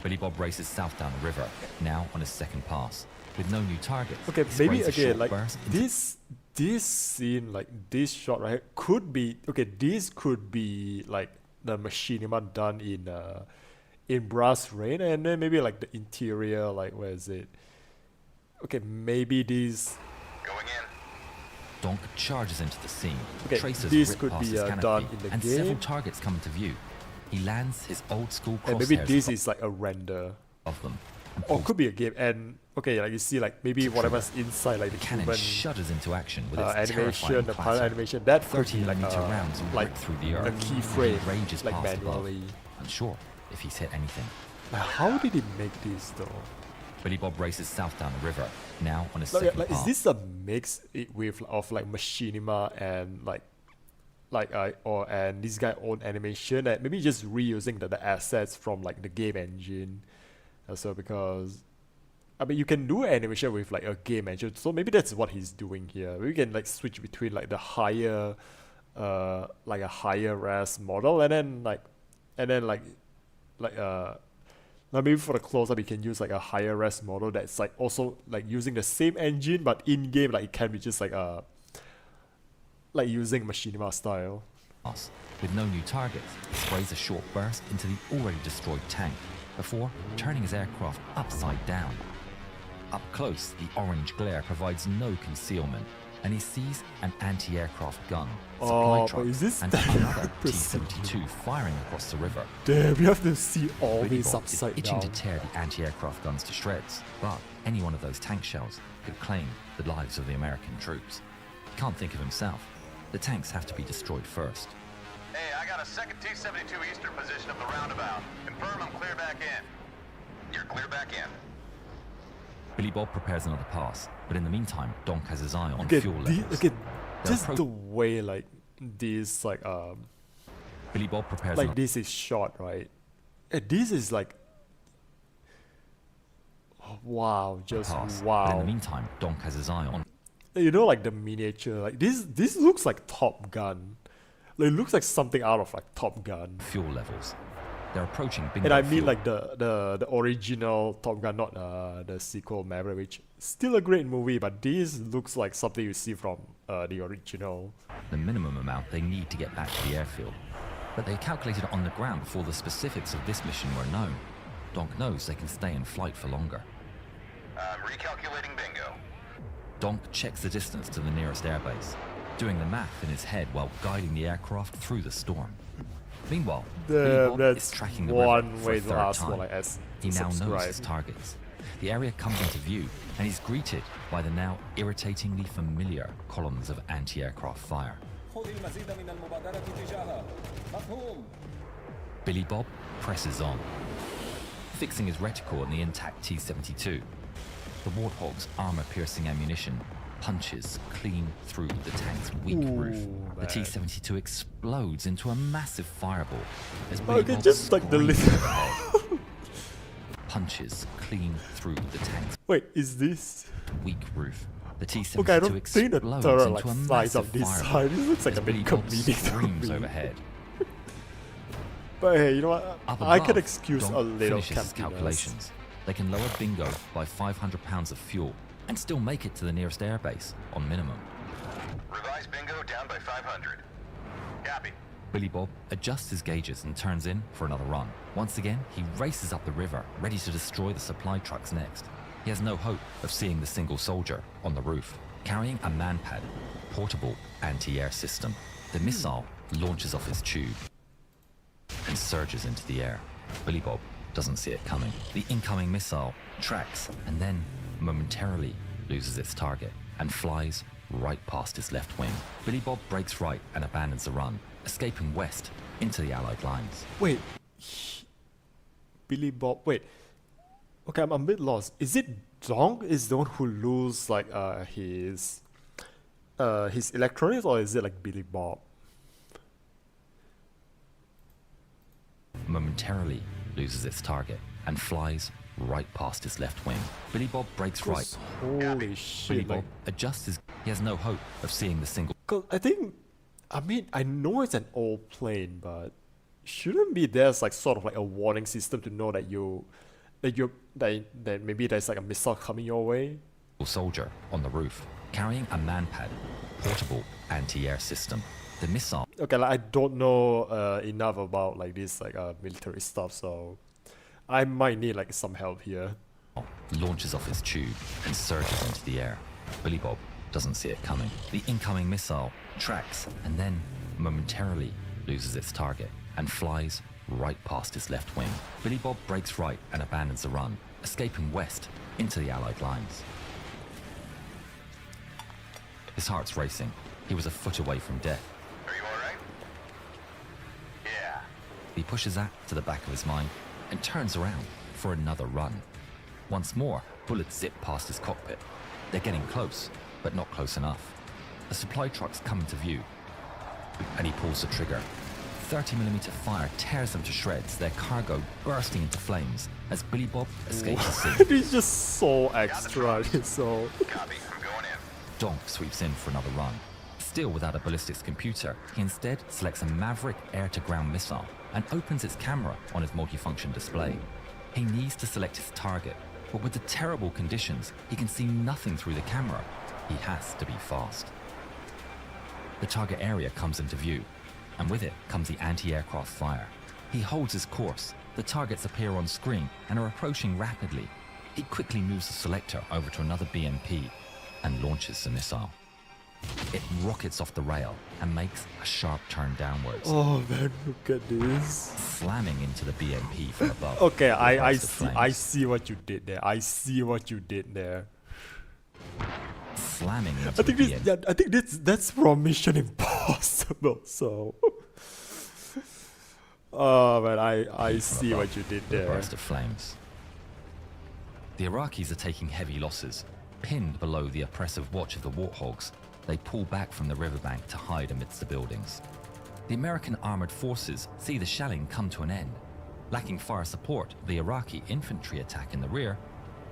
Billy Bob races south down the river, now on his second pass. With no new targets, Okay, he maybe sprays a again, short like burst into this scene, like this shot right here, could be okay. This could be like the machinima done in Brass Rain, and then maybe like the interior, like where is it? Okay, maybe these. Going in. Donk charges into the scene. Okay, Tracers this rip could past be, his canopy, done in the and game. several targets come into view. He lands his old school crosshairs And maybe this is like a render. of them. and Or pulls could be a game, and okay, like you see, like maybe whatever's inside, like the the cannon human shudders into action with its animation, terrifying the pilot clatter. animation, that could be like 30mm rounds like rip through the a earth. keyframe, He rages like past manually. above, unsure if he's hit anything. How did he make this though? Billy Bob races south down the river, now on his Like, second like is pass. this a mix with of like machinima and and this guy own animation, and maybe just reusing the assets from like the game engine, so because I mean you can do animation with like a game engine, so maybe that's what he's doing here. We can like switch between like the higher like a higher res model, and then now maybe for the close-up you can use like a higher res model that's like also like using the same engine, but in game like it can be just like using machinima style. With no new targets, he sprays a short burst into the already destroyed tank before turning his aircraft upside down. Up close, the orange glare provides no concealment, and he sees an anti-aircraft gun, supply Oh, truck, but is this and that another precision? T-72 firing across the river. Damn, you have to see all Billy these Bob is upside itching down. to tear the anti-aircraft guns to shreds, but any one of those tank shells could claim the lives of the American troops. He can't think of himself. The tanks have to be destroyed first. Hey, I got a second T-72 eastern position of the roundabout. Confirm I'm clear back in. You're clear back in. Billy Bob prepares another pass, but in the meantime, Donk has his eye on Okay, fuel levels. okay, They're just the way like this Billy Bob prepares like another this is shot, right? And this is like wow, just pass, but in wow. the meantime, Donk has his eye on You know, like the miniature, like this looks like Top Gun. Like, it looks like something out of like Top Gun. fuel levels. They're approaching bingo And I mean fuel. like the original Top Gun, not the sequel Maverick, which still a great movie, but this looks like something you see from the original. the minimum amount they need to get back to the airfield. But they calculated it on the ground before the specifics of this mission were known. Donk knows they can stay in flight for longer. Recalculating bingo. Donk checks the distance to the nearest airbase, doing the math in his head while guiding the aircraft through the storm. Meanwhile, Billy Bob is tracking the river for a third time. He now knows his targets. The area comes into view, and he's greeted by the now irritatingly familiar columns of anti-aircraft fire. Billy Bob presses on, fixing his reticle on the intact T-72. The Warthog's armor-piercing ammunition punches clean through the tank's weak roof. The T-72 explodes into a massive fireball as Billy Bob just like the little punches clean through the tank's is this weak roof. The T-72 I don't think the explodes turret into a size of massive this fireball side. This looks like as a bit Billy Bob comedic. screams overhead. But hey, you know what? Up I above, can excuse Donk a little finishes his campiness. calculations. They can lower Bingo by 500 pounds of fuel and still make it to the nearest airbase on minimum. Revise bingo down by 500. Copy. Billy Bob adjusts his gauges and turns in for another run. Once again, he races up the river, ready to destroy the supply trucks next. He has no hope of seeing the single soldier on the roof, carrying a manpad, portable anti-air system. The missile launches off his tube and surges into the air. Billy Bob doesn't see it coming. The incoming missile tracks and then momentarily loses its target and flies right past his left wing. Billy Bob breaks right and abandons the run, escaping west into the Allied lines. Wait, Billy Bob. Wait. Okay, I'm a bit lost. Is it Donk is the one who loses like his electronics, or is it like Billy Bob? Momentarily loses its target and flies right past his left wing. Billy Bob breaks right. Holy shit! Billy Bob adjusts his. He has no hope of seeing the single. Cause I mean, I know it's an old plane, but shouldn't be there's like sort of like a warning system to know that that maybe there's like a missile coming your way. Soldier on the roof, carrying a manpad, portable anti-air system. The missile. Okay, like I don't know enough about like this like military stuff, so I might need like some help here. Launches off his tube and surges into the air. Billy Bob doesn't see it coming. The incoming missile tracks and then momentarily loses its target and flies right past his left wing. Billy Bob breaks right and abandons the run, escaping west into the Allied lines. His heart's racing. He was a foot away from death. Are you alright? Yeah. He pushes that to the back of his mind and turns around for another run. Once more, bullets zip past his cockpit. They're getting close, but not close enough. The supply trucks come into view, and he pulls the trigger. 30mm fire tears them to shreds, their cargo bursting into flames as Billy Bob escapes the scene. He's just so extra. So. Copy. I'm going in. Donk sweeps in for another run. Still without a ballistics computer, he instead selects a Maverick air-to-ground missile and opens its camera on his multifunction display. He needs to select his target, but with the terrible conditions, he can see nothing through the camera. He has to be fast. The target area comes into view, and with it comes the anti-aircraft fire. He holds his course. The targets appear on screen and are approaching rapidly. He quickly moves the selector over to another BMP and launches the missile. It rockets off the rail and makes a sharp turn downwards. Oh man, look at this. Slamming into the BMP from above. Okay, I see what you did there. I see what you did there. Slamming into the BMP. I think that's from Mission Impossible. So, oh man, I see what you did there. Burst of flames. The Iraqis are taking heavy losses. Pinned below the oppressive watch of the Warthogs, they pull back from the riverbank to hide amidst the buildings. The American armored forces see the shelling come to an end. Lacking fire support, the Iraqi infantry attack in the rear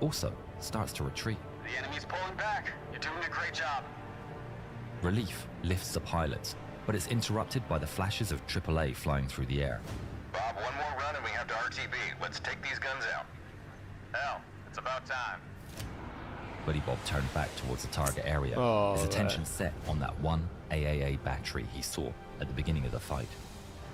also starts to retreat. The enemy's pulling back. You're doing a great job. Relief lifts the pilots, but it's interrupted by the flashes of AAA flying through the air. Bob, one more run and we have to RTB. Let's take these guns out. Hell, it's about time. Billy Bob turned back towards the target area, his attention set on that one AAA battery he saw at the beginning of the fight.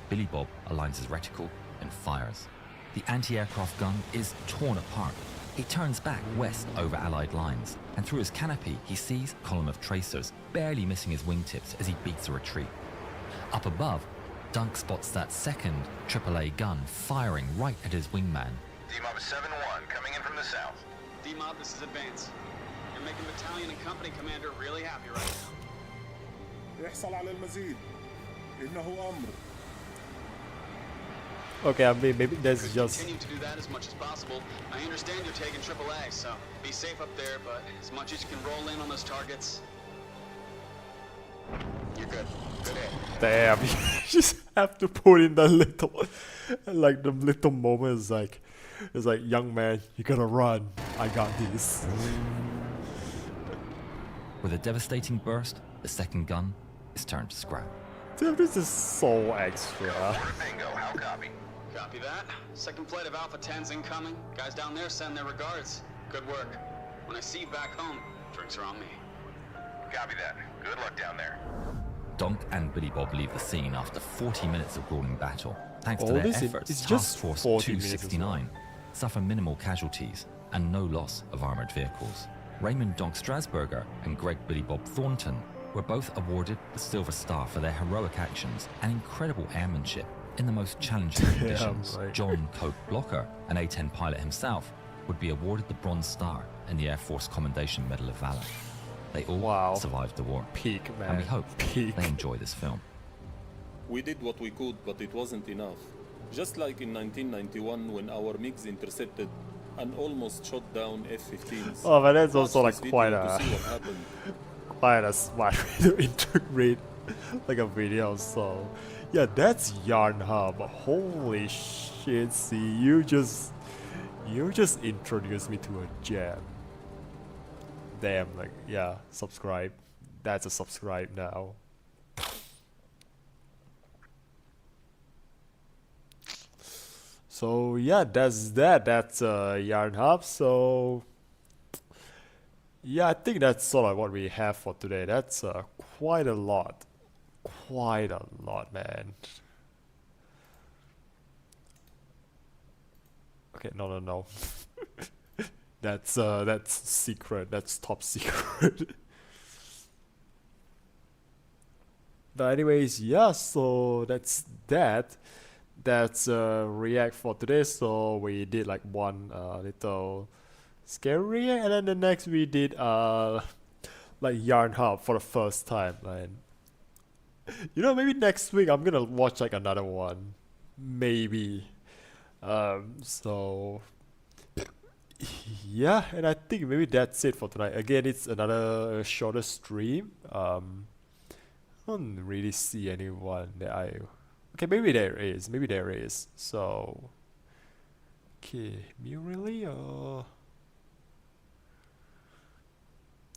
Billy Bob aligns his reticle and fires. The anti-aircraft gun is torn apart. He turns back west over Allied lines, and through his canopy he sees a column of tracers, barely missing his wingtips as he beats a retreat. Up above, Dunk spots that second AAA gun firing right at his wingman. D-Mob is 7-1, coming in from the south. D-Mob, this is Advance. You're making battalion and company commander really happy right now. يحصل على المزيد إنه أمر. Okay, I mean, maybe that's just... Continue to do that as much as possible. I understand you're taking AAA, so be safe up there, but as much as you can roll in on those targets. You're good. Good hit. Damn, you just have to put in the little, like the little moments, like, it's like, young man, you gotta run. I got this. With a devastating burst, the second gun is turned to scrap. Dude, this is so extra. Bingo, how copy? Copy that. Second flight of Alpha 10's incoming. Guys down there send their regards. Good work. When I see you back home, drinks are on me. Copy that. Good luck down there. Donk and Billy Bob leave the scene after 40 minutes of grueling battle. Thanks to All their this efforts, it's Task just Force 40 minutes as 269 suffer minimal casualties and no loss of armored vehicles. Raymond Donk Strasburger and Greg Billy Bob Thornton were both awarded the Silver Star for their heroic actions and incredible airmanship in the most challenging conditions. right. John Coke Blocker, an A-10 pilot himself, would be awarded the Bronze Star and the Air Force Commendation Medal of Valor. They all survived the war. Peak, man. And we hope Peak. they enjoy this film. We did what we could, but it wasn't enough. Just like in 1991 when our MiGs intercepted and almost shot down F-15s. Oh, but that's also Watch like this quite video a to see what happened. quite a smart way to integrate like a video. So yeah, that's Yarn Hub. Holy shit! See, you just introduced me to a gem. Damn, like yeah, subscribe. That's a subscribe now. So yeah, that's that. That's Yarn Hub. So yeah, I think that's sort of what we have for today. That's quite a lot, man. Okay, no. That's secret. That's top secret. But anyways, yeah. So that's that. That's react for today. So we did like one little scary, and then the next we did like Yarn Hub for the first time. And you know, maybe next week I'm gonna watch like another one, maybe. So yeah, and I think maybe that's it for tonight. Again, it's another shorter stream. I don't really see anyone that I. Okay, maybe there is. So, okay, me really or.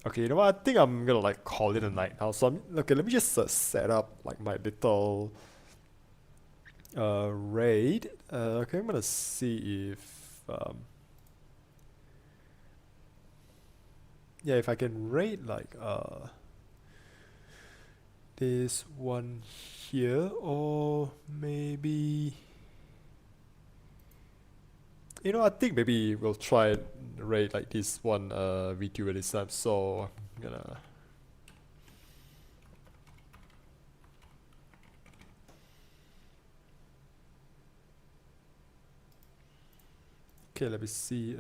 Okay, you know what? I think I'm gonna like call it a night now. So okay. Let me just set up like my little raid. Okay, I'm gonna see if yeah, if I can raid like this one here, or maybe you know, I think maybe we'll try and raid like this one VTuber this time. So I'm gonna okay, let me see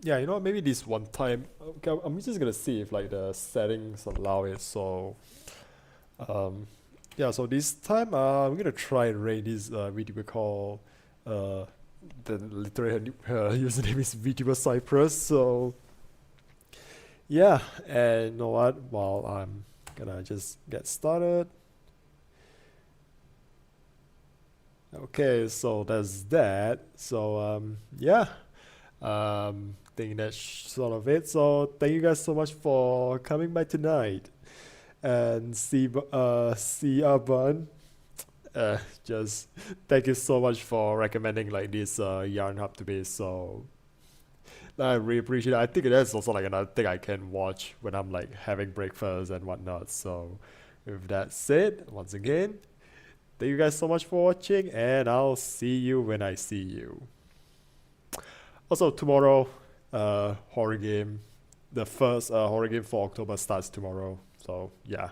yeah, you know what, maybe this one time, okay, I'm just gonna see if like the settings allow it. So yeah, so this time I'm gonna try and raid this VTuber called the literary username is VTuber Cypress. So yeah, and you know what, well, I'm gonna just get started. Okay, so that's that. So yeah, think that's sort of it. So thank you guys so much for coming by tonight, and see Bun. Just thank you so much for recommending like this Yarn Hub to me. So I really appreciate it. I think that's also like another thing I can watch when I'm like having breakfast and whatnot. So with that said, once again, thank you guys so much for watching, and I'll see you when I see you. Also tomorrow, horror game. The first horror game for October starts tomorrow. So yeah.